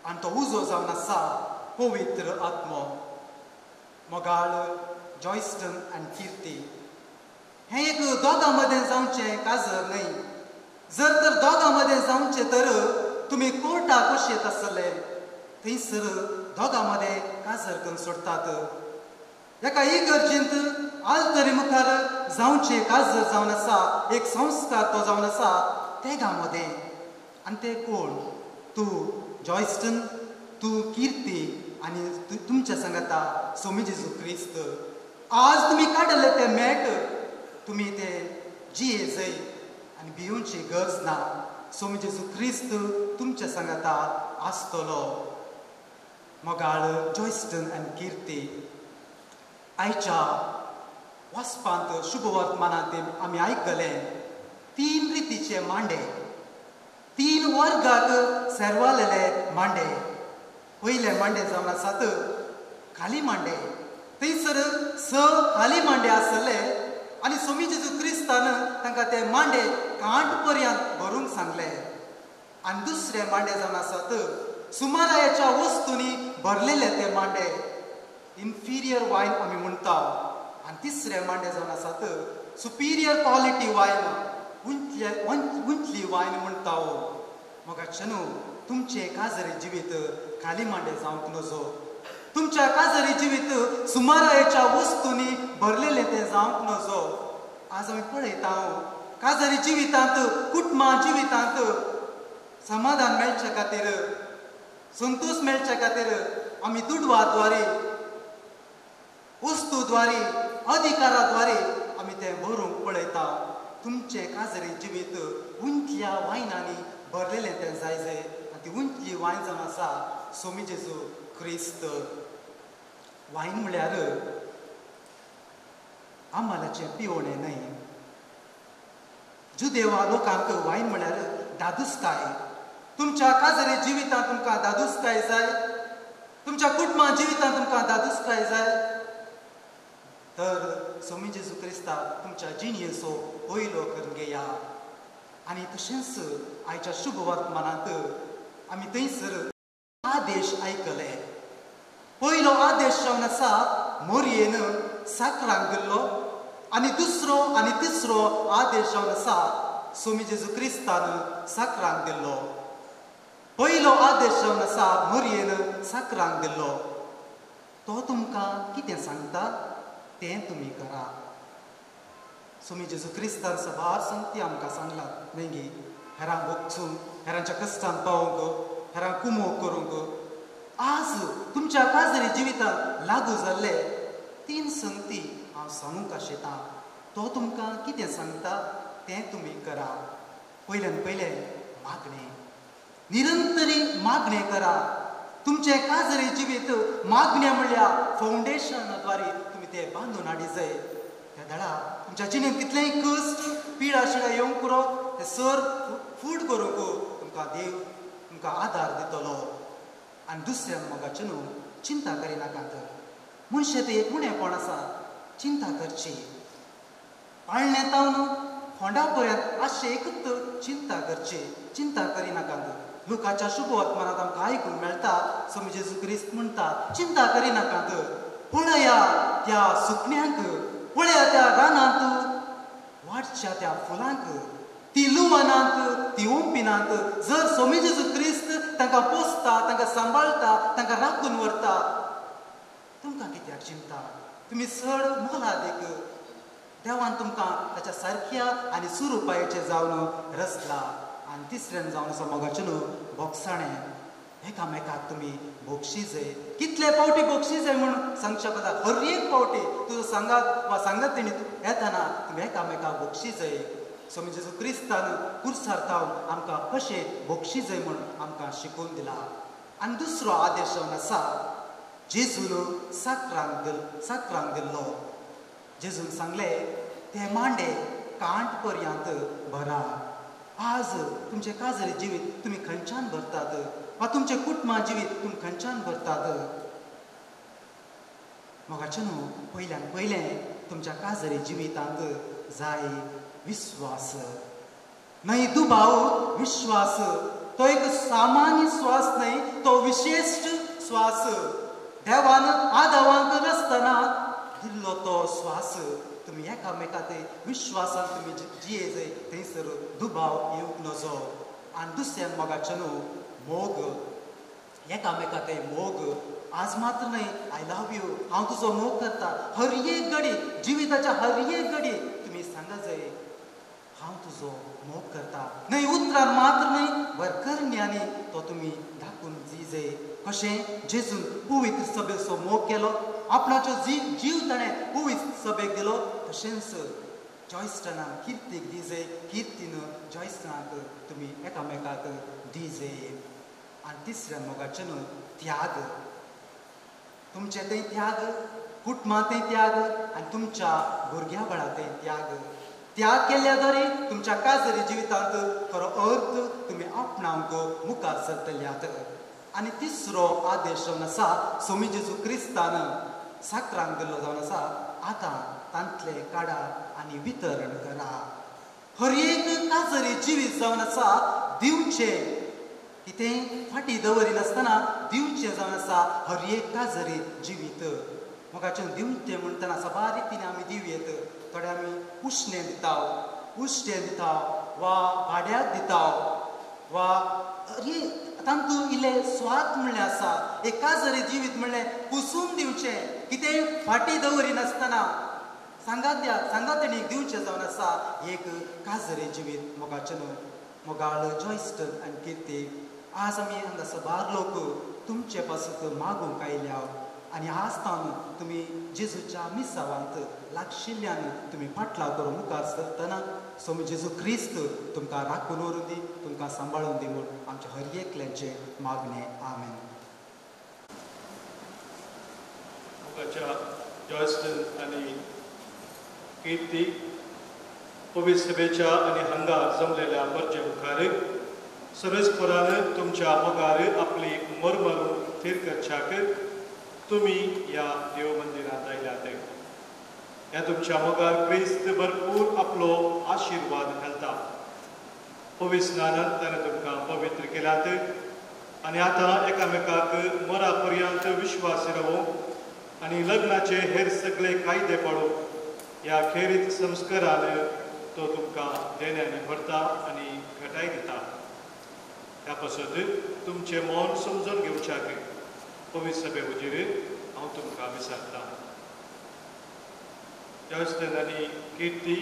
आनी तो उजो जावन आसा पवित्र आत्मो. मोगाळ जॉयस्टन आनी किर्ती हें एक दोगां मदें जावचें काजर न्हय. जर तर दोगां मदें जावचें तर तुमी कोर्टाक कशें येत आसले, थंयसर दोगां मदें काजर करून सोडतात. एका इगर्जेंत आल्तरी मुखार जावचें काजर जावन आसा, एक संस्कार तो जावन आसा तेगा मदें. आनी ते कोण? तूं जॉयस्टन, तूं किर्ती आनी तुमच्या सांगाता सोमी जेजू क्रिस्त. आज तुमी काडले तें मेट तुमी तें जिये जाय आनी भिवूंची गरज ना. सोमी जेजू क्रिस्त तुमच्या सांगाता आसतलो. मोगाळ जॉयस्टन आनी किर्ती आयच्या वचपांत शुभवर्तमानांत आमी आयकलें 3 रितीचे मांडे, 3 वर्गाक सेरवालेले मांडे. पयले मांडे जावन आसात खाली मांडे. थंयसर 6 खाली मांडे आसले आनी सोमी जेजू क्रिस्तान तांकां ते मांडे कांट पर्यंत भरूंक सांगले. आनी दुसरे मांडे जावन आसात सुमारायाच्या वस्तूंनी भरलेले ते मांडे, इन्फिरियर वायन आमी म्हणटा. आनी तिसरे मांडे जावन आसात सुपिरियर क्वॉलिटी वायन, उंचली वायन म्हणटा. मोगाचे न्हू तुमचे काजरी जिवीत खाली मांडे जावंक नजो. तुमच्या काजरी जिवीत सुमारायेच्या वस्तूंनी भरलेले ते जावंक नजो. आज आमी पळयता काजरी जिवितांत, कुटुंबां जिवितांत समाधान मेळचे खातीर, संतोष मेळचे खातीर आमी दुडवाद्वारे, वस्तूद्वारे, अधिकाराद्वारे आमी तें भरूंक पळयता. तुमचे काजरी जिवीत उंचल्या वायनांनी भरलेलें तें जाय जाय. आनी ती उंचली वायन जावन आसा सोमी जेजू क्रिस्त. वायन म्हळ्यार आमालाचें पिवणें न्हय. जुदेवा लोकांक वायन म्हळ्यार दादूसकाय. तुमच्या काजरी जिवितांत तुमकां दादूसकाय जाय, तुमच्या कुटुंबा जिवितांत तुमकां दादूसकाय जाय, तर सोमी जेजू क्रिस्ताक तुमच्या जिणयेचो पयलो करून घेया. आनी तशेंच आयच्या शुभ वर्तमानांत आमी थंयसर आदेश आयकले. पयलो आदेश जावन आसा मोरयेन साकरांक दिल्लो आनी दुसरो आनी तिसरो आदेश जावन आसा सोमी जेजू क्रिस्तान साकरांक दिल्लो. पयलो आदेश जावन आसा मरयेन साकरांक दिल्लो तो तुमकां कितें सांगता तें तुमी करा. स्वामी जेजू क्रिस्तान सभार संगती आमकां सांगलात नेगी हेरांक वचून हेरांच्या कश्टान पावोवंक हेरांक कुमोव करूंक. आज तुमच्या काजरी जिवितांत लागू जाल्ले 3 संगती हांव सांगूंक आशेतां. तो तुमकां कितें सांगता तें तुमी करा. पयल्यान पयलें मागणें, निरंतरी मागणें करा. तुमचे काजरी जिवीत मागणें म्हणल्यार फावंडेशनाद्वारे तुमी ते बांदून हाडी जाय. त्या दळा तुमच्या जिणेंत कितलेंय कश्ट पिडा शिडा येवंक पुरो ते सर फूट करूंक तुमकां देव तुमकां आदार दितलो. आनी दुसऱ्या मोगाचे न्हू चिंता करिनाकात. मनशे ते एक उणेंपण आसा, चिंता करची. पाळणें तावन फोंडा पर्यंत आसचे एकच चिंता करची, चिंता करिनाकात. लुकाच्या शुभ वर्तमानांत आमकां आयकूंक मेळटा स्वामी जेजू क्रिस्त म्हणटा चिंता करिनाकात. पळया त्या सुकण्यांक, पळया त्या रानांत वाडच्या त्या फुलांक, ती लुवनांत ती ओंपिनांत. जर स्वामी जेजू क्रिस्त तांकां पोसता, तांकां सांबाळटा, तांकां राखून व्हरता, तुमकां कित्याक चिंता? तुमी चड मोलादीक देवान तुमकां ताच्या सारक्या आनी सुरूपायेचे जावन रचला. आनी तिसऱ्यान जावन आसा मोगाचें न्हू बोगसाणें. एकामेकाक तुमी बोगशी जाय. कितले पावटी बोगशी जाय म्हूण सांगच्या पडटा. हर एक पावटी तुजो सांगात वा सांगतीनी येताना तुमी एकामेकाक बोगशी जाय. स्वामी जेजू क्रिस्तान कुर्सार थावन आमकां कशें बोगशी जाय म्हूण आमकां शिकून दिला. आनी दुसरो आदेश जावन आसा जेजून साकरांक दिल्लो. जेजून सांगलें ते मांडे कांट पर्यंत भरा. आज तुमचे काजरी जिवीत तुमी खंयच्यान भरतात वा तुमचे कुटुंबा जिवीत तुमी खंयच्यान भरतात. मोगाचें न्हू पयल्यान पयलें तुमच्या काजरी जिवितांत जाय विश्वास. न्हय दुबाव विश्वास. तो एक सामान्य स्वास न्हय, तो विशेष स्वास. देवान आदावांक रचतना दिल्लो तो स्वास. तुमी एकामेकाक विश्वासान तुमी जिये जाय थंयसर दुबाव येवंक नजो. आनी दुसऱ्यान मोगाचें न्हू मोग. एकामेकाक मोग. आज मात्र न्हय आय लव यू, हांव तुजो मोग करता. हर एक घडी जिविताच्या हर एक घडी तुमी सांगा जाय हांव तुजो मोग करता. न्हय उतरान मात्र न्हय वर करण्यांनी तो तुमी दाखोवन जी जाय. कशें जेजून पवित्र सभेचो मोग केलो, आपणाचो जीव ताणें पवित्र सभेक दिलो, तशेंच जॉयस्टनाक किर्तीक दी जाय. किर्तीन जॉयस्टनाक तुमी एकामेकाक दी जाय. आनी तिसऱ्या मोगाचें न्हू त्याग. तुमचे थंय त्याग, कुटुंबां थंय त्याग आनी तुमच्या भुरग्यां बाळा थंय त्याग. त्याग केल्ल्याद्वारे तुमच्या काजरी जिवितांत खरो अर्थ तुमी आपणावंक मुखार सरतल्यात. आनी तिसरो आदेश जावन आसा स्वामी जेजू क्रिस्तान साकरांक दिल्लो जावन आसा आतां तांतले काडा आनी वितरण करा. हर एक काजरी जिवीत जावन आसा दिवचें. कितें फाटी दवरिनासतना दिवचें जावन आसा हर एक काजरी जिवीत. मोगाचें दिवचें म्हणटना सबार रितीन आमी दिवयेत. थोडे आमी उश्णें दिता वा भाड्याक दिता वा तांतूं इल्ले स्वार्थ म्हणलें आसा. एक काजरी जिवीत म्हणलें पुसून दिवचें. कितें फाटी दवरिनासतना सांगातणीक दिवचें जावन आसा एक काजरी जिवीत. मोगाचें न्हू मोगाळ जॉयस्टन आनी किर्ती. आज आमी हांगा सबार लोक तुमचे पासून मागूंक आयल्या. आनी आज तावन तुमी जेजूच्या मिसावांत लागशिल्ल्यान तुमी फाटलाव करून मुखार सरतना स्वामी जेजू क्रिस्त तुमकां राखून व्हरून दी, तुमकां सांबाळून दी म्हूण आमच्या हर एकल्याचें मागणें. आमेन. जॉयस्टन आनी किर्ती पवित्र सभेच्या आनी हांगा जमलेल्या परजे मुखार सरस्परान तुमच्या मोगार आपली मरमरून थीर करच्याक तुमी ह्या देव मंदिरांत आयल्यात. ह्या तुमच्या मोगार क्रिस्त भरपूर आपलो आशिर्वाद घालता. पवित्र स्नानांत ताणें तुमकां पवित्र केल्यात आनी आतां एकामेकाक मरा पर्यंत विश्वास रावूंक आनी लग्नाचे हेर सगळे कायदे पाळूंक ह्या खेरीत संस्कारान तो तुमकां देण्यांनी भरता आनी घटाय दिता. ह्या पासत तुमचे मौन समजून घेवच्याक पवित्र सभे हुजीर हांव तुमकां विचारतां. जॉयस्टन आनी किर्ती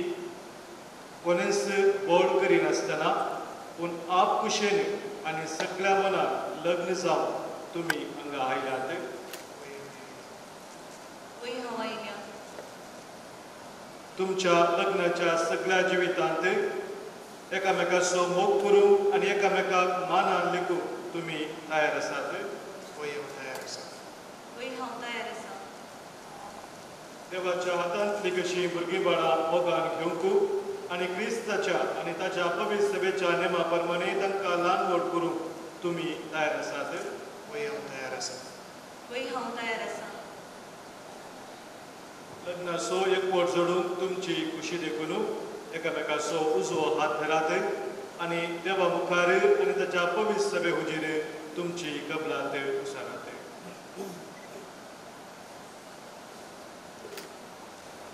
कोणेच बोड करिनासतना पूण आप कुशेन आनी सगळ्या मनान लग्न जावन तुमी हांगा आयल्यात. तुमच्या लग्नाच्या सगळ्या जिवितांत एकामेकाचो मोग करूंक आनी एकामेकाक मानान लेखून तुमी तयार आसात. देवाच्या हातांतली कशी भुरगीं बाळां मोगान घेवंक आनी क्रिस्ताच्या आनी ताच्या पवित्र सभेच्या नेमा प्रमाणे तांकां ल्हान व्हड करूंक तुमी तयार आसात. लग्नाचो एकवट जोडून तुमची खुशी देखून एकामेकाचो उजवो हात धरात आनी देवा मुखार आनी ताच्या पवित्र सभे हुजीर तुमची कबलात उसारात.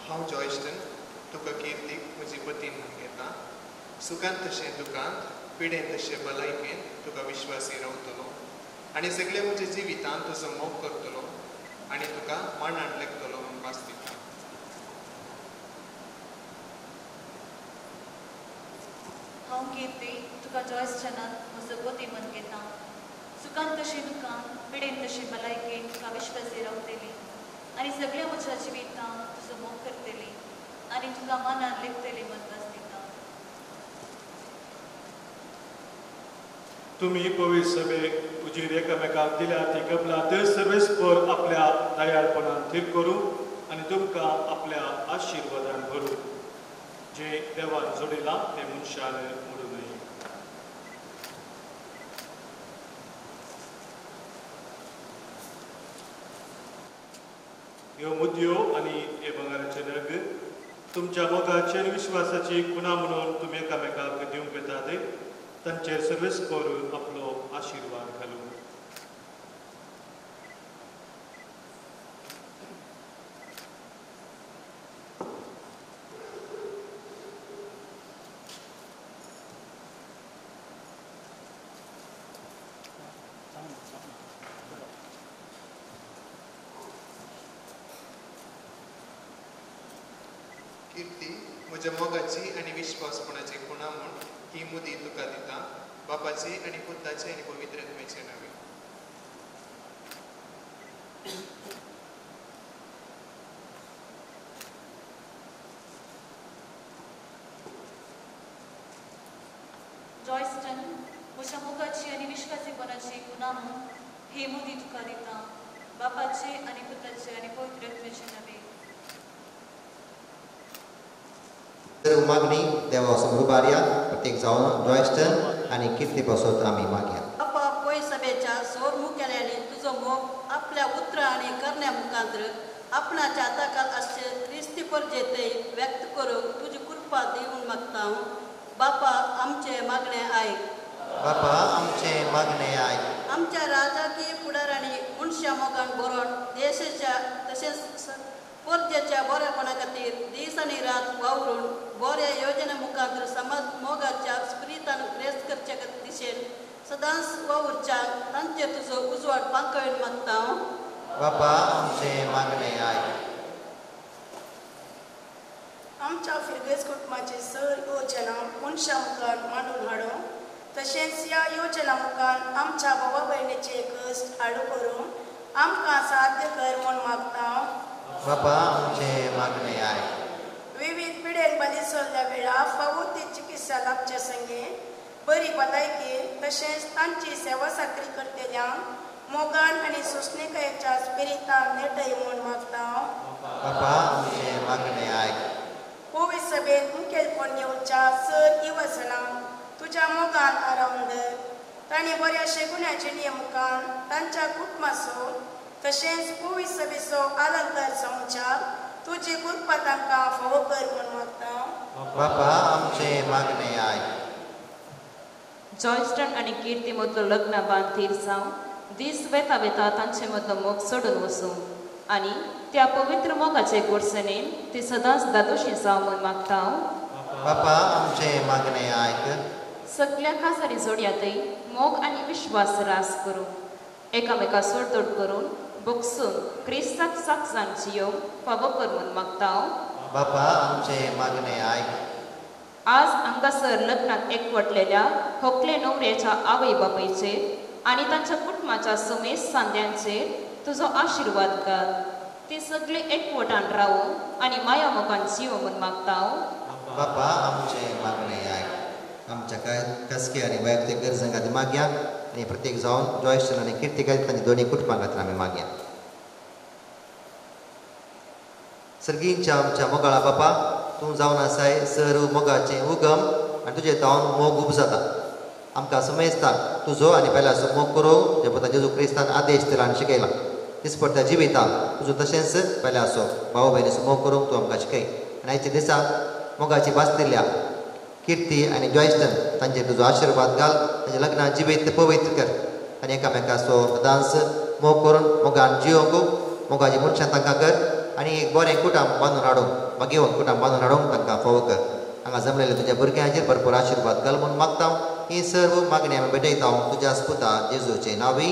हांव जॉयस्टन तुका किर्तीक म्हजी पतीन म्हूण घेता. सुखांत तशें दुखांत, पिडेन तशें भलायकेन तुका विश्वासी रावतलो आनी सगळे म्हज्या जिवितांत तुजो मोग करतलो आनी तुका मानान लेखतलो म्हूण भास दिता. हांव किर्ती तुका जॉयस्टनान म्हजो पती म्हूण घेता. सुखांत तशें दुखांत, पिडेन तशें भलायकेन तुका विश्वासी रावतली आनी सगळ्या म्हज्या जिवितांत तुजो मोग करतली आनी तुका मानान लेखतली म्हूण भास दिता. तुमी पवित्र सभे हुजीर एकामेकाक दिल्या ती कबलात सर्वेस्पर आपल्या दयाळपणान थीक करूं आनी तुमकां आपल्या आशिर्वादान भरूं. जे देवान जोडिलां ते मनशान मोडूं नये. ह्यो मुद्यो आनी हे बंगाराचे नग तुमच्या मोगाची आनी विश्वासाची खुणा म्हणून तुमी एकामेकाक दिवंक येतात. तांचेर सर्वेस्पर आपलो आशिर्वाद घालूं. किर्ती म्हज्या मोगाची आनी विश्वासपणाची खुणा म्हूण ही मुदी तुका दिता. बापाची आनी पुताची आनी पवित्र आत्म्याचे नांवे. जॉयस्टन म्हज्या मोगाची आनी विश्वासीपणाची खुणा म्हूण ही मुदी तुका दिता. बापाचे आनी पुताचे आनी पवित्र आत्म्याचे नांवे. सर्व मागणी देवासमोर उबारया. प्रत्येक जावन जॉयस्टन आनी किर्ती पासत आमी मागया. बापा पय सभेच्या सोर मुखेल्यानी तुजो मोग आपल्या उतर आनी करण्या मुखांतर आपणाच्या ताकाल अशे क्रिस्ती परजेते व्यक्त करूंक तुजी कृपा दिवून मागता. बापा आमचे मागणे आयक. बापा आमचे मागणे आयक. आमच्या राजकीय फुडाऱ्यांनी मनशा मोगान बरोवन देशाच्या तशेंच परजेच्या बरेपणा खातीर दीस आनी रात वावरून बऱ्या योजने मुखांतर समाज मोगाच्या स्पिरितान प्रेस करचे दिशेन सदांच वावुरच्या तांचेर तुजो उजवाड पांकळून मागता. बापा आमचे मागणे आयक. आमच्या फिरगेज कुटुंबाची सर योजना मनशा मुखार मांडून हाडूं तशेंच ह्या योजना मुखार आमच्या भावा भयणीचे कश्ट हाडू करून आमकां साध्य कर म्हूण मागता. बापा आमचे मागणे आयक. विविध पिडेन बलिसोल्ल्या वेळा फावो ती चिकित्सा लाभचे संगे बरी भलायकी तशेंच तांची सेवा साखरी करतल्यांक मोगान आनी सोंसणीकायेच्या स्पिरितान नेटय म्हूण मागता. बापा आमचे मागणे आयक. पवित्र सभेत मुखेलपण घेवच्या सर इवसनांक तुज्या मोगान आरावन दर. तांणी बऱ्या शेगुण्याचे नियमकान तांच्या कुटुंबाचो तशेंच पवित्र सभेचो अलंकार संचार तुजी कृपा तांकां फावो कर म्हूण मागता. बापा आमचे मागणे आयक. जॉयस्टन आनी किर्ती मदलो लग्न बांधीर जावं दीस वेता वेता तांचे मदलो मोग सोडून वचूं आनी त्या पवित्र मोगाचे गोडसणेन ती सदांच दादोशी जावं म्हूण मागता. बापा आमचे मागणे आयक. सगळ्या खासारी जोडयातय मोग आणि विश्वास रास करूं एकामेका सोडतोड करून बगसून क्रिस्ताक साक्षांत जियो फावो कर म्हूण मागता हांव. बापा आमचे मागणे आयक. आज हांगासर लग्नात एकवटलेल्या होकले न्हवऱ्याच्या आवय बापायचेर आनी तांच्या कुटुंबाच्या समेस सांद्यांचेर तुजो आशिर्वाद घाल. ते सगळे एकवटान रावूं आनी माया मोगान जियो म्हूण मागता हांव. बापा आमचे मागणे आयक. आमच्या कसके आनी वैयक्तीक गरजां खातीर मागया आनी प्रत्येक जावन जॉयस्टन आनी किर्ती खातीर तांच्या दोनी कुटुंबां खातीर आमी मागया. सर्गींच्या आमच्या मोगाळा बापा तूं जावन आसाय सर्व मोगाचें उगम आनी तुजे जावन मोग उपजाता. आमकां समजता तुजो आनी पयला असो मोग करूं जे पुता जेजू क्रिस्तान आदेश दिला आनी शिकयला. दिसपट्ट्या जिवितांत तुजो तशेंच पयला असो भाव भयणीचो मोग करूंक तूं आमकां शिकय. आनी आयच्या दिसा मोगाची बास्तिल्ल्या किर्ती आनी जॉयस्टन तांचेर तुजो आशिर्वाद घाल. तांच्या लग्नात जिवीत पवित्र कर आनी एकामेकाचो सदांच मोग करून मोगान जियोंक मोगाची मनशां तांकां कर आनी एक बरें कुटुंब बांदून हाडूंक वा घेवन कुटुंब बांदून हाडूंक तांकां फावो कर. हांगा जमलेल्या तुज्या भुरग्यांचेर भरपूर आशिर्वाद घाल म्हूण मागता. ही सर्व मागणी आमी भेटयता तुज्या पुता जेजूचे नांवी.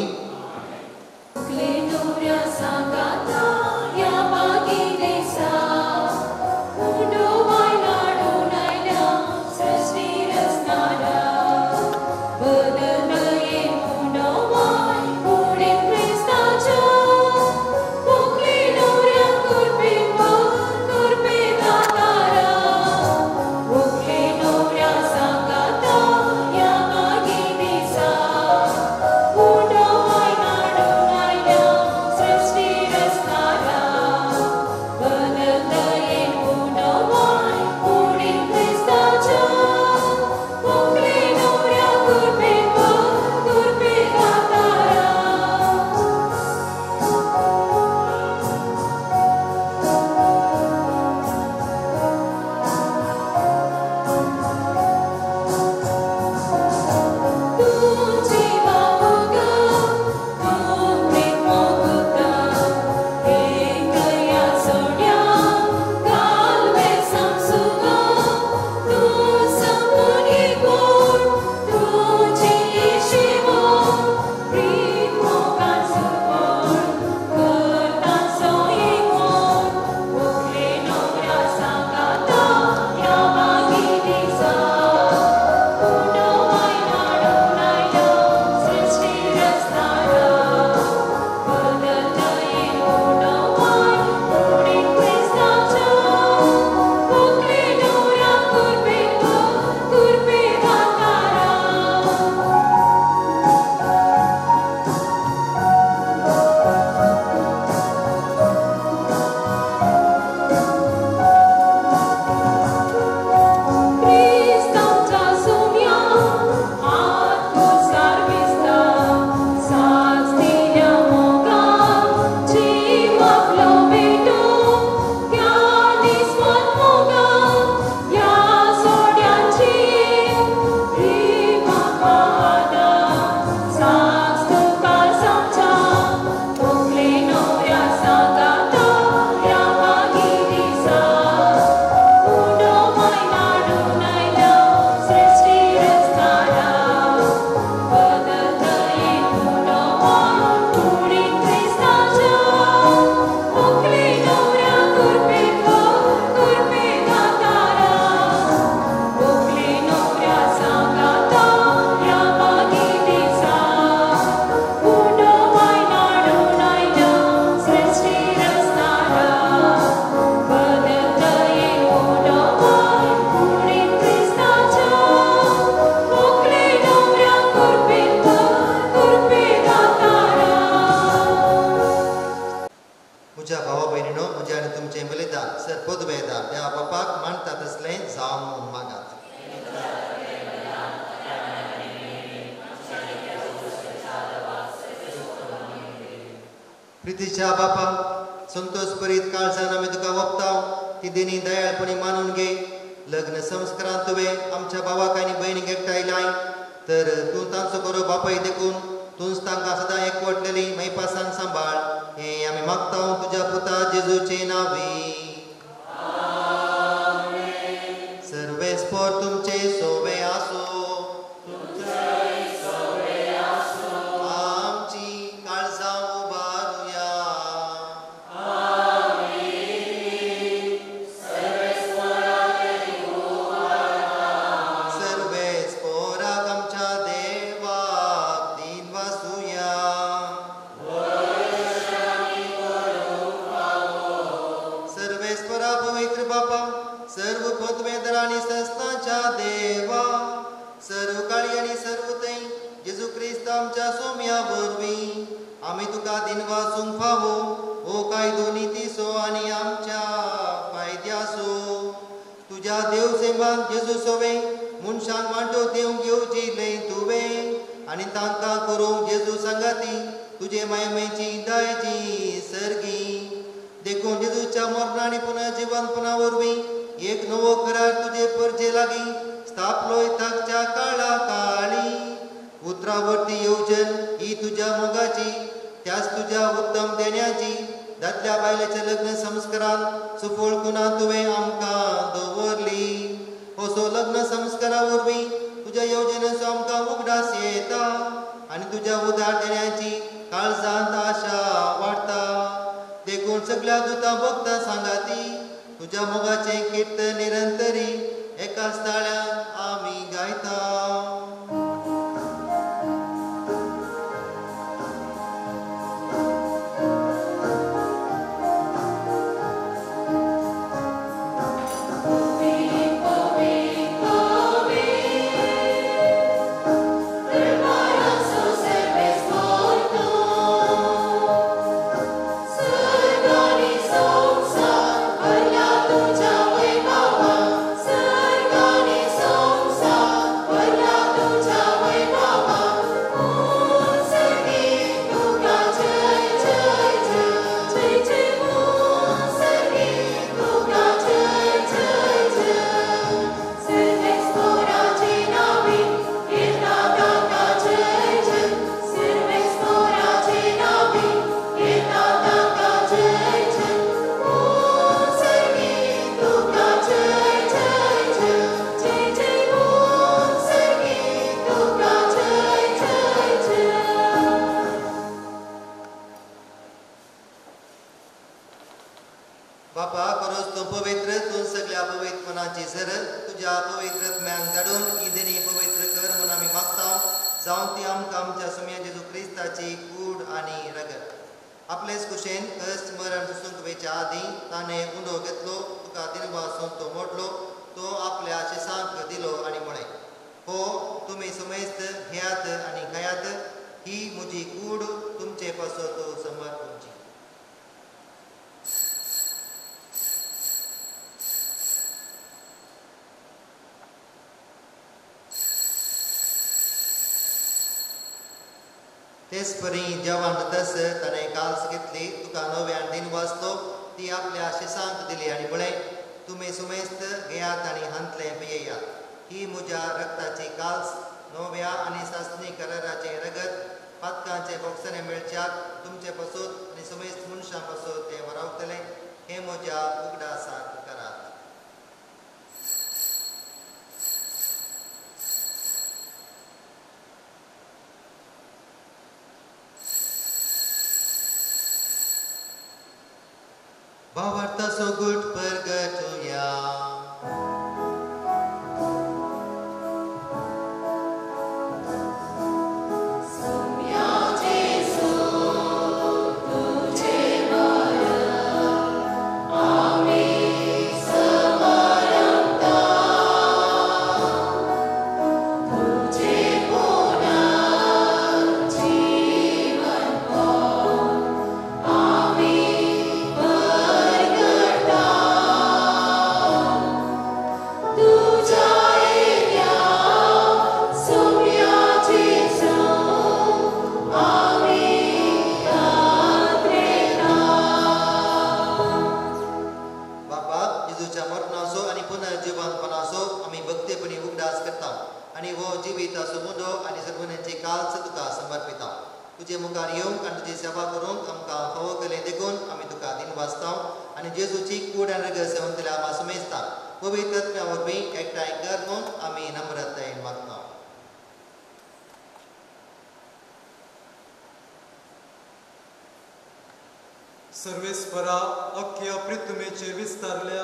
प्रितीच्या बापा संतोष परीत काळजान आमी तुका वक्ताव ती देणी दयाळपणी मानून घे. लग्न संस्कारांत तुवें आमच्या भावाक आनी भयणीक एकठांयलाय तर तूं तांचो बरो बापाय देखून तूंच तांकां सदां एकवटलेली मैपासान सांबाळ. हें आमी मागता तुज्या पुता जेजूचे नांवी. सर्वेस्पोर तुमचे सोवे आसो. तुका दिनवासूंक फावो ओ कायदो नितीसो आनी आमच्या फायद्यासो तुझ्या देव सेवाक जेजू सोवे मनशांक वांटो दिवंक येवची लय तुवें आनी तांकां करूंक जेजू सांगाती तुजे मायमेची दायची सर्गी देखून जेजूच्या मरणाने पुन्हा जिवंतपणा वरवीं एक नवो करार तुजे परजे लागीं स्थापलोय ताकच्या काळा काळी उतरावरती येवजन ही तुझ्या मोगाची त्याच तुझ्या उत्तम देण्याची दादल्या बायलेच्या लग्न संस्कारान सुफळ कुणा तुवें आमकां दवरली असो लग्न संस्कारा वरवीं तुझ्या येवजनेचो आमकां उगडास येता आनी तुझ्या उदार देण्याची काळजांत आशा वाडटा देखून सगळ्या दुता भक्तां सांगाती तुझ्या मोगाचे कीर्तन निरंतरी एकाच ताळ्यान आमी गायता तेच परी जेवण तस ताणें काल्स घेतली तुका नव्यान दिन वाचलो ती आपल्या शिसांक दिली आनी म्हळें तुमी सुमेस्त घेयात आनी हांतले पियेयात ही म्हज्या रक्ताची काल्स नव्या आनी सासणी कराराचें रगत पातकांचे बोक्सने मेळच्याक तुमचे पासून आनी सुमेस्त मनशां पासून तें वरावतलें हें म्हज्या उगडासाक करात भावार्था सोगुट परगटुया सर्वेस्परा अख्ख्या पृथ्वीचेर विस्तारल्या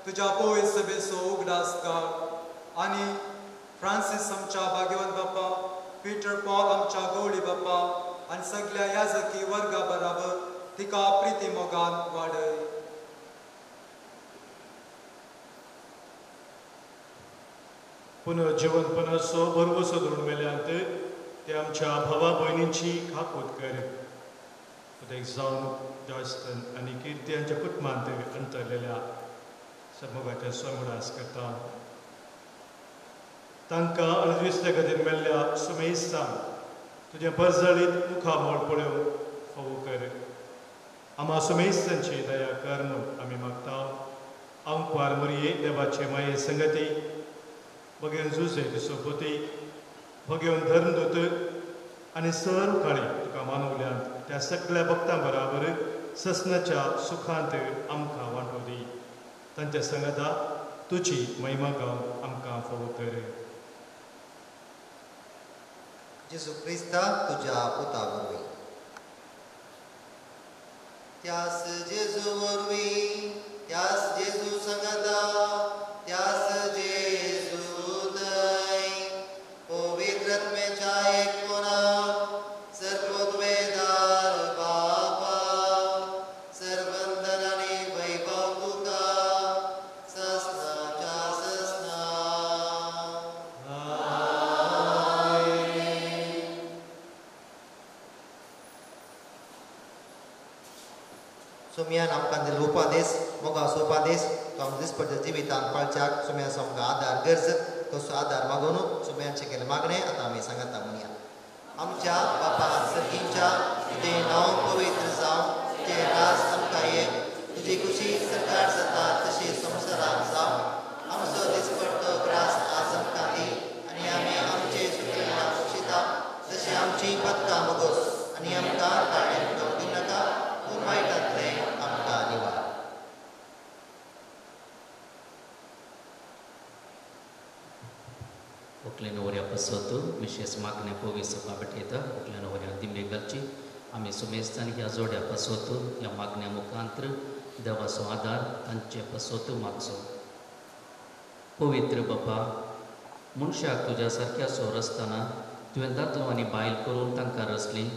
तुज्या पवित्र सभेचो उगडास काड आनी फ्रांसीस आमच्या भाग्यवंत बापा पीटर पॉल आमच्या गवळी बापा आनी सगळ्या याजकी वर्गा बराबर तिका प्रिती मोगान वाडय पुनर्जीवनपणाचो बरवसो धरून मेल्यांत ते आमच्या भावा भयणींची खाकोत कर एक जावन जॉयस्टन आनी किर्ती हांच्या कुटुंबांत अंतरलेल्या समुगाच्या स्वामुडास करता. तांकां अणजविस्ते खातीर मेल्ल्या सुमेस्तान तुजें परजळीत मुखामोळ पळोवन फावो कर. आम्हा सुमेस्तांची दया कर म्हूण आमी मागता. अंपार मुरये देवाचे माये संगती भगेन जुजे दिसोपोती भगेवन धर्मदूत आनी सर्व काळी तुका मानवल्यांत त्या सगळ्या भक्तां बराबर ससनाच्या सुखांत आमकां वांटो दी. तांच्या संगता तुजी महिमा गावन आमकां फावो कर. जेजू क्रिस्ता तुज्या पुता वरवीं त्यास जेजू वरवीं त्यास जेजू संगता त्यास जेजू दय पवित्र आत्म्याच्या एकपणान सर्वोद्वेदार बापा सर्वंदन आनी वैभव तुका ससनाच्या ससना. सुमयान आमकां दिल्लो उपादेश मोगाचो उपादेश तो आमच्या दिसपट्ट्या जिवितांत पाळच्याक सुमयाचो आमकां आदार गरज तसो आदार मागून सुमयाचें केलें मागणें आतां आमी सांगाता म्हणया. आमच्या बापा सर्गींच्या तुजें नांव पवित्र जावं तुजें राज आमकां ये तुजी खुशी सरकार जाता तशी संवसारांत जावं. आमचो दिसपट्टो ग्रास आज आमकां दी आनी आमी आमचे चुकिल्ल्यांक बक्षिता तशी आमची पदकां मोगोस आनी आमकां काळें दिवं नाका पूण वायटांतलें आमकां निवार. व्हंकलेन वऱ्या पसत विशेष मागण्या पोवेसपा भेटयता. व्हंकलेन वऱ्या दिमे घालची. आमी सुमेस्तान ह्या जोड्या पसत ह्या मागण्या मुखांतर देवाचो आदार तांचे पसत मागचो. पवित्र बापा मनशाक तुज्या सारक्या सोर आसतना तुवें दादलो आनी बायल करून तांकां रचलीं.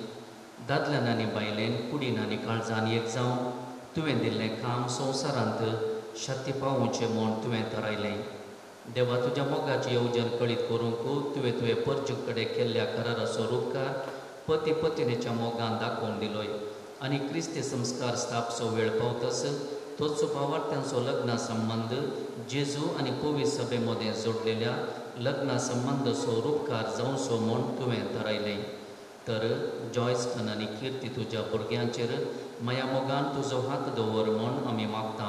दादल्यान आनी बायलेन कुडीन आनी काळजान एक जावन तुवें दिल्लें काम संवसारांत शक्ती पावोवचें म्हूण तुवें थारायलें. देवा तुज्या मोगाची येवजण कळीत करूंक तुवें परजे कडेन केल्ल्या कराराचो उपकार पती पत्नीच्या मोगान दाखोवन दिलोय आनी क्रिस्ती संस्कार स्थापचो वेळ पावतस तोच भावार्थ्यांचो लग्ना संबंध जेजू आनी पवित्र सभे मदें जोडलेल्या लग्ना संबंदचो उपकार जावचो म्हूण तुवें थारायलें. तर जॉयस्टन आनी किर्ती तुज्या भुरग्यांचेर माया मोगान तुजो हात दवर म्हूण आमी मागता.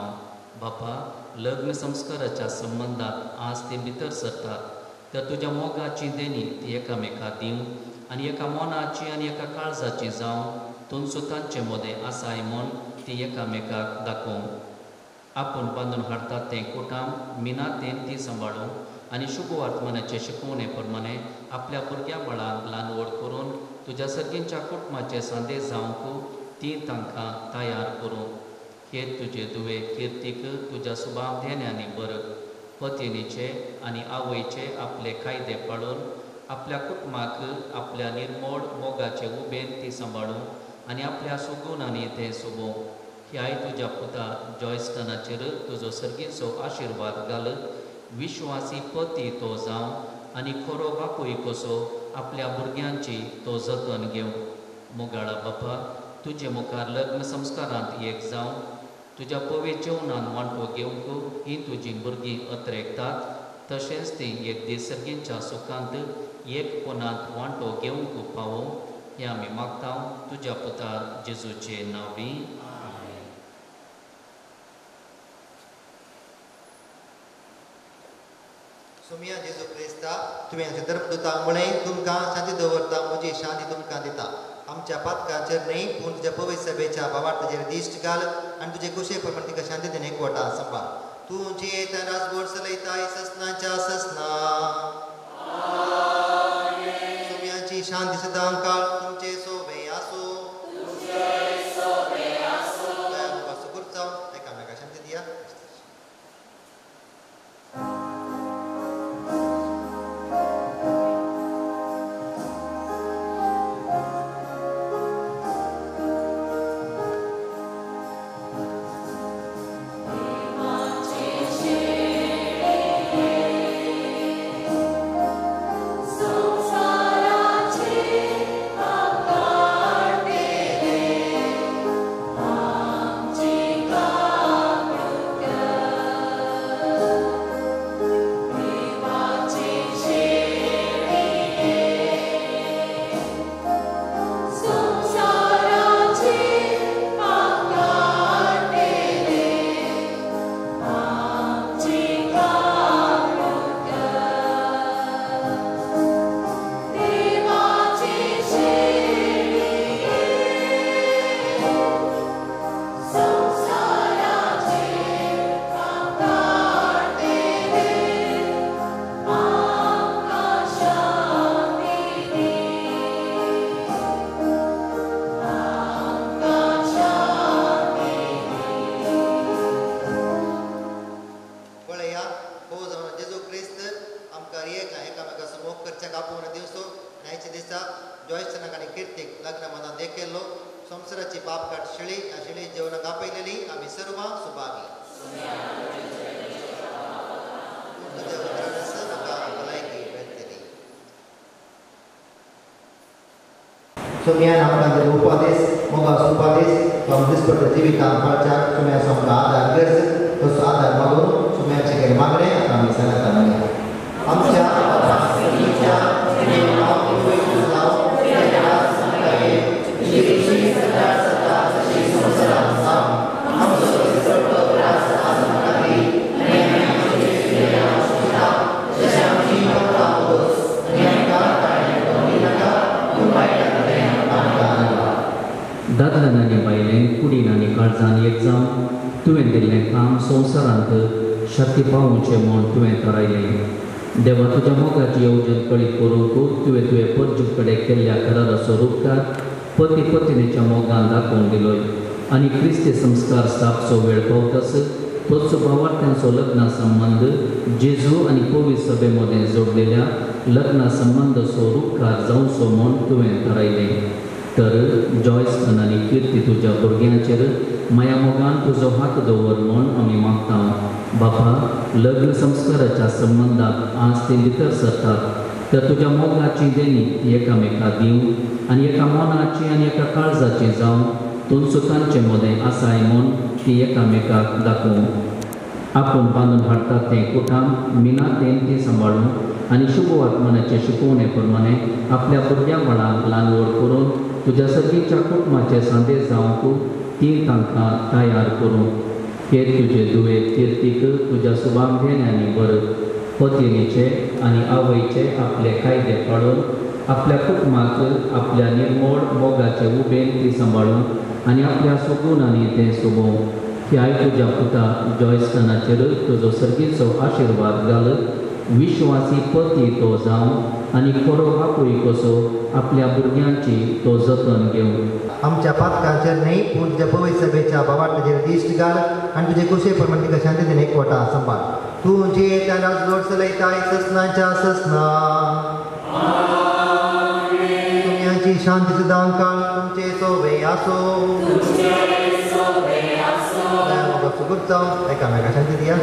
बापा लग्न संस्काराच्या संबंधात आज ते भितर सरतात तर तुज्या मोगाची देणी ती एकामेकाक दिवं आनी एका मोनाची आनी एका काळजाची जावं तुमचो तांचे मदें आसाय म्हूण ती एकामेकाक दाखोवं. आपूण बांदून हाडटात तें कुटाम मिनातेन ती सांबाळूं आनी शुभ वर्तमानाचे शिकवणे प्रमाणे आपल्या भुरग्या बाळांक ल्हानवड करून तुज्या सर्गींच्या कुटुंबाचे सांदेश जावंक ती तांकां तयार करूं. हे तुजे दुवे किर्तीक तुज्या सुभाव धेन्यांनी बर पत्नीचे आनी आवयचे आपले कायदे पाळून आपल्या कुटुंबाक आपल्या निर्मोळ मोगाचे उबेन ती सांबाळूं आनी आपल्या सुगुणांनी ते सोबोव. ह्याय तुज्या पुता जॉयस्टनाचेर तुजो सर्गीचो आशिर्वाद घाल. विश्वासी पती तो जावं आनी खरो बापूय कसो आपल्या भुरग्यांची तो जतन घेवं. मोगाळा बापा तुजे मुखार लग्न संस्कारांत एक जावं तुज्या पवित्र जेवणान वांटो घेवंक ही तुजी भुरगीं अत्रेकतात तशेंच ती एक दीस सर्गींच्या सुखांत एक कोणांत वांटो घेवंक पावो. हें आमी मागता तुज्या पुता जेजूचे नांवी. सुमया जेजू क्रिस्ता तुवें आमच्या धर्मदूतांक म्हळें तुमकां शांती दवरता म्हजी शांती तुमकां दिता. आमच्या पातकाचेर न्हय पूण तुज्या पवित्र सभेच्या भावार्थाचेर दिश्ट घाल आनी तुजे कुशे प्रमाणे तिका शांती दिवन एकवटां सांबाळ. तूं जियेता राजभर चलयता ससनाच्या ससना. सुमयाची शांती सदां काळ तुमचे सोबे आसूं. सुखूर जावं एकामेकाक शांती दिया. संसाराचे आकार पाप काट शेळी या शेळी जेवण गापयलेली आम्ही सर्व Subhagi Sumian akan jadi upatis, moga upatis, kondisi perjiwikan pajak, sumian sampai ada gers, terus ada malu, sumian cekir magre akan bisa datangnya. Amca, amca, ini mau itu tahu, kita sampai ini sedar sedar sesi sedar sam, amca serba berasa asam kaki, ini yang sudah, sesiapa yang bagus, yang kata yang dominan, kembali. दादनानी बायलें कुडीनानी काळजांनी एक जावन तुवें दिल्लें काम संवसारांत शक्ती पावोवचें म्हूण तुवें थारायलें. देवा तुज्या मोगाची येवजण कळीत करूंक तुवें परजू कडेन केल्ल्या कराराचो उपकार पती पत्नीच्या मोगान दाखोवन दिलोय आनी क्रिस्ती संस्कार स्थापचो वेळ पावतस तोच भावार्थ्यांचो लग्ना संबंध जेजू आनी पवित्र सभे मदें जोडलेल्या लग्ना संबंदाचो उपकार जावचो म्हूण तुवें थारायलें. तर जॉयस्टन आनी किर्ती तुज्या भुरग्यांचेर माया मोगान तुजो हात दवर म्हूण आमी मागता. बापा, लग्न संस्काराच्या संबंधाक आज ते भितर सरतात तर तुज्या मोगाची देणी एकामेकाक दिवं आनी एका मोनाची आनी एका काळजाची जावन तुमचो तांचे मदें आसाय म्हूण ती एकामेकाक दाखोवं. आपूण बांदून हाडटात तें कुटाम मिनातेन ती सांबाळून आनी शुभ आत्मनाचे शिकोवणे प्रमाणे आपल्या भुरग्या मळाक ल्हान व्हड करून तुज्या सगळीच्या कुटुंबाचे संदेश जावंक ती तांकां तयार करूं. हे तुजे दुवे किर्तीक तुज्या शुभांगेन्यांनी बर पत्नीचे आनी आवयचे आपले कायदे पाळून आपल्या कुटुंबाक आपल्या निर्मळ मोगाचे उबेन ती सांबाळूं आनी आपल्या सुगुणांनी तें सोबोवं. ह्याय तुज्या पुता जॉयस्टनाचेर तुजो सर्गीचो आशिर्वाद घाल. विश्वासी पती तो जावं आनी खरो बापूय कसो आपल्या भुरग्यांची तो जतन घेवं. आमच्या पातकांचेर न्ही पूण तुज्या पवित्र सभेच्या बाबाटेचेर दिश्ट घाल आनी तुजे कुशे प्रमाणे तिका शांतीन एकवटा सांबाळ. तूं जे त्या राजलोट चलयताय ससनाच्या ससना तुमची शांती सदां काळ तुमचे सोबे आसो. सुगूत जावं एकामेका शांती दिया.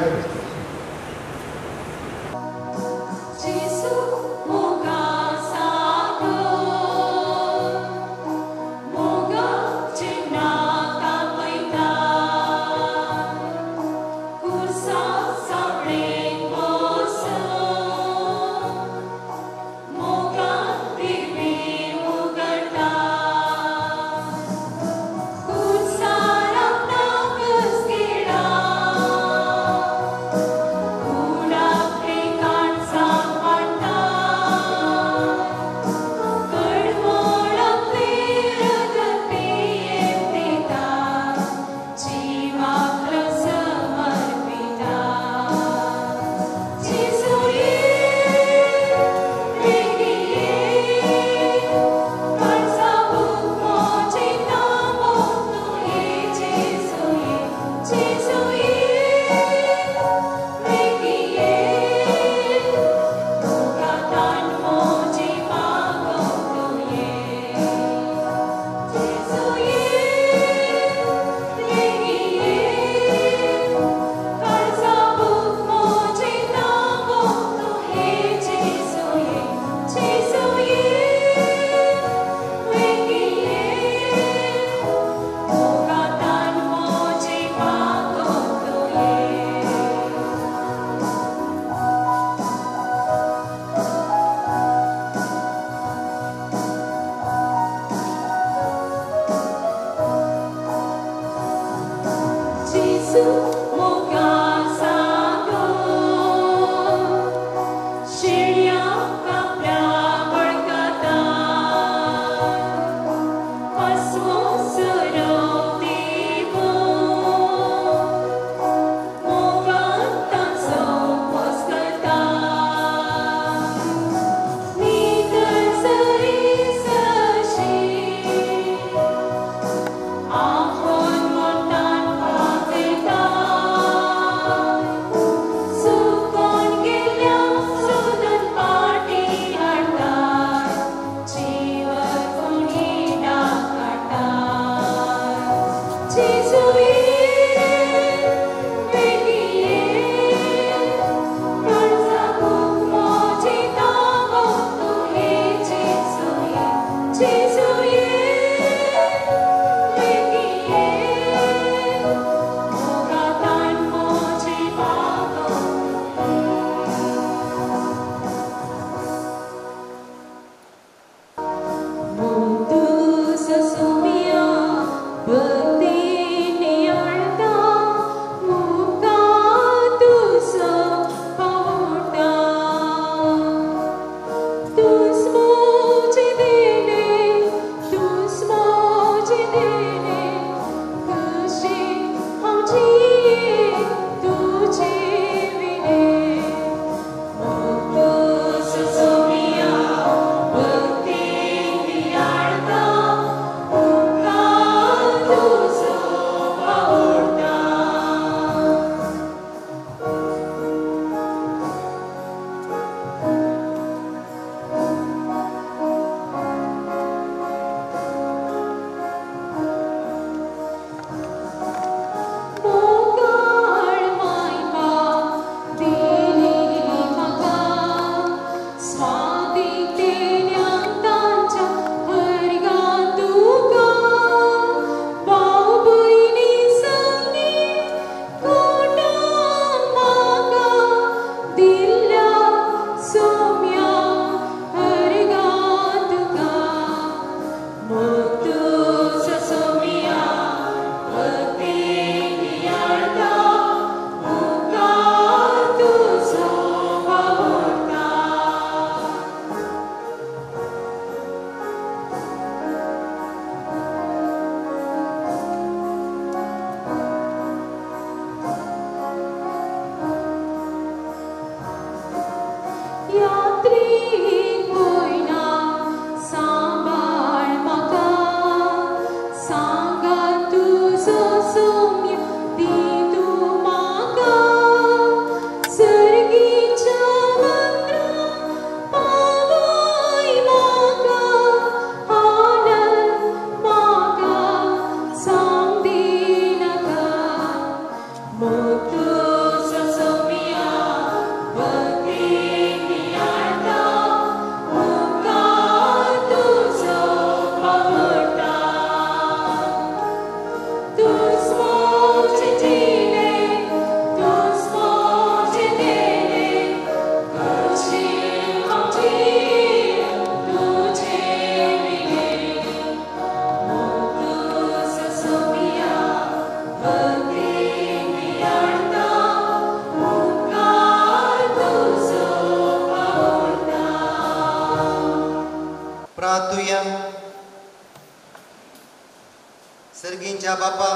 सर्गींच्या बापा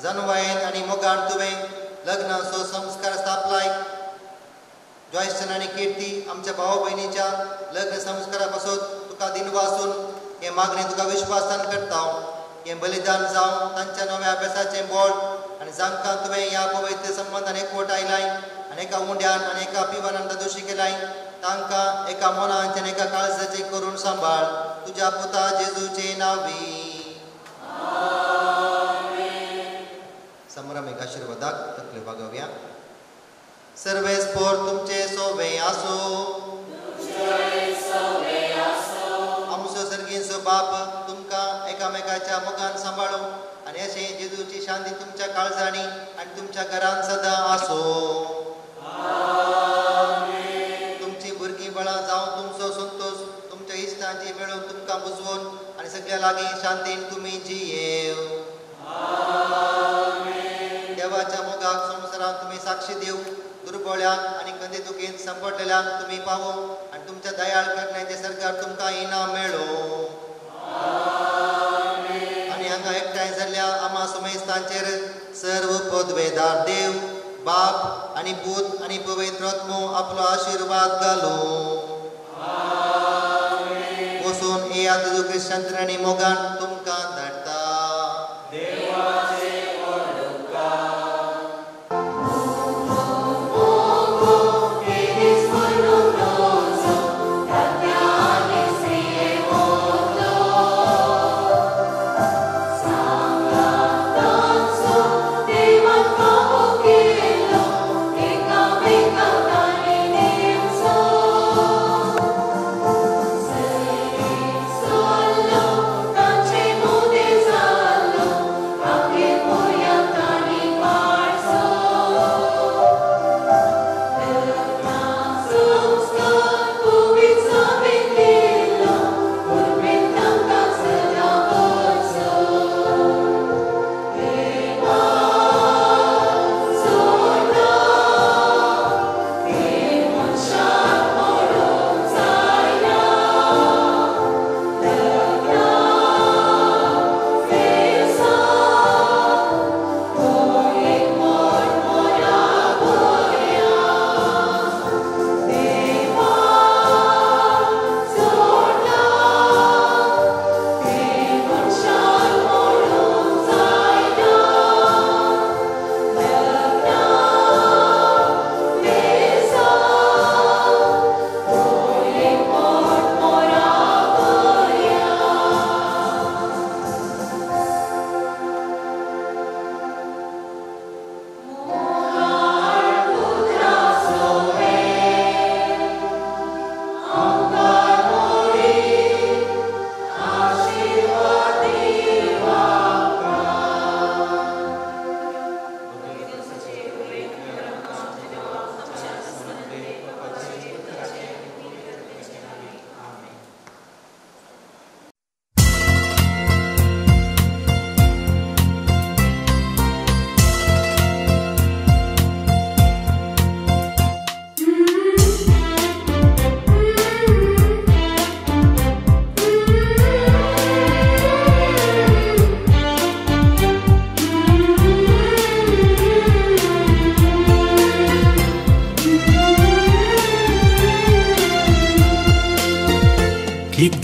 जनवायन आणि मोगान तुवें लग्न सो संस्कार स्थापलाय जॉयस्टन आणि कीर्ती आमच्या भाऊ बहिणीच्या लग्न संस्कारापासून तुका दिनवासून हे मागणी तुका विश्वासान करता हे बलिदान जावं तांच्या नव्या अभ्यासाचे बोड आणि जांकां तुवें ह्या पवित्र संबंधान एकवट आयलाय आणि एका उंड्यान आणि एका पिवानान दोशी केलाय तांकां एका मोनांचे आणि एका काळजाचे करून सांबाळ तुझ्या पुता जेजूचे नावी संभ्रमिक आशीर्वादाक तकले भागवया सर्वेस पोर तुमचे सोवे आसो आमचो सर्गीचो बाप तुमकां एकामेकाच्या मोगान सांबाळूं आनी अशें जेजूची शांती तुमच्या काळजांनी आनी तुमच्या घरांत सदां आसो तुमची भुरगीं बळां जावं तुमचो संतोष तुमच्या इश्टांची मेळून तुमकां बुजवून आनी सगळ्या लागीं शांतीन तुमी जियेव देवाच्या मोगाक संवसारांत तुमी साक्षी दिव दुर्बळ्यांक आनी कंदितुकेंत संपटलेल्यांक तुमी पावो आनी तुमच्या दयाळ करण्याचे सरकार तुमकां इनाम मेळो आनी हांगा एकठांय जाल्ल्या आमा सुमेस्तांचेर सर्व पदवेदार देव बाप आनी पूत आनी पवित्र आत्मो आपलो आशिर्वाद घालो वचून हे आदू क्रिश्चन आनी मोगान तुमकां धाडटा Oh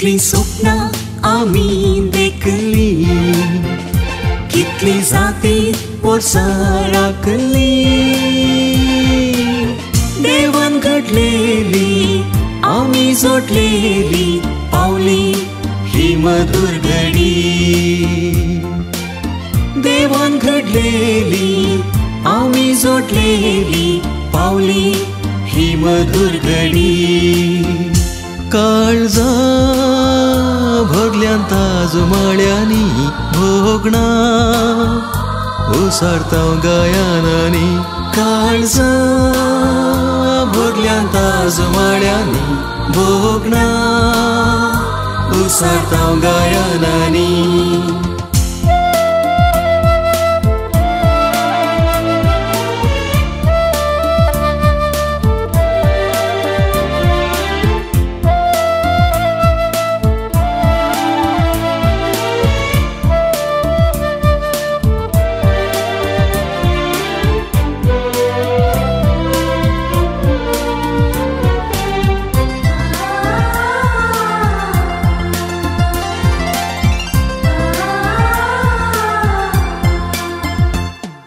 कितली स्वप्नां आमी देखली, कितली जाती वर्सां राखली, देवान घडलेली आमी जोडलेली पावली ही मधुर घडी, देवान घडलेली आमी जोडलेली पावली ही मधुर घडी. काळजा भरल्यान ताजुमाळ्यांनी भोगणा ओसारता गायनांनी, काळजा भरल्यान ताजुमाळ्यांनी भोगणा ओसारता गायनांनी.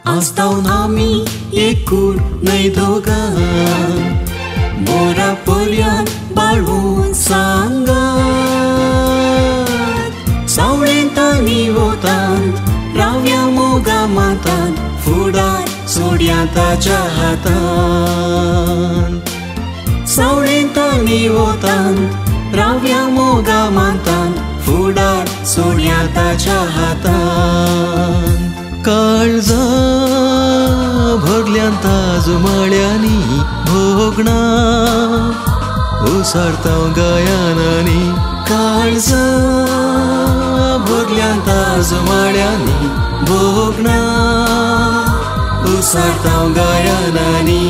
आज जावन आमी एकूण न्हय दोगां, मोरा पर्यंत बाळगून सांगात. सावळेंत आनी वोतांत रावया मोगा मातान, फुडार सोडया ताच्या हातान. सावळेंत आनी वोतांत रावया मोगा मातान, फुडार सोडया ताच्या हातान. काळजा भरल्यान ताजुमाळ्यांनी भोगणा ओसारता गायनांनी, काळजा भरल्यान ताजुमाळ्यांनी भोगणा ओसारता गायनांनी.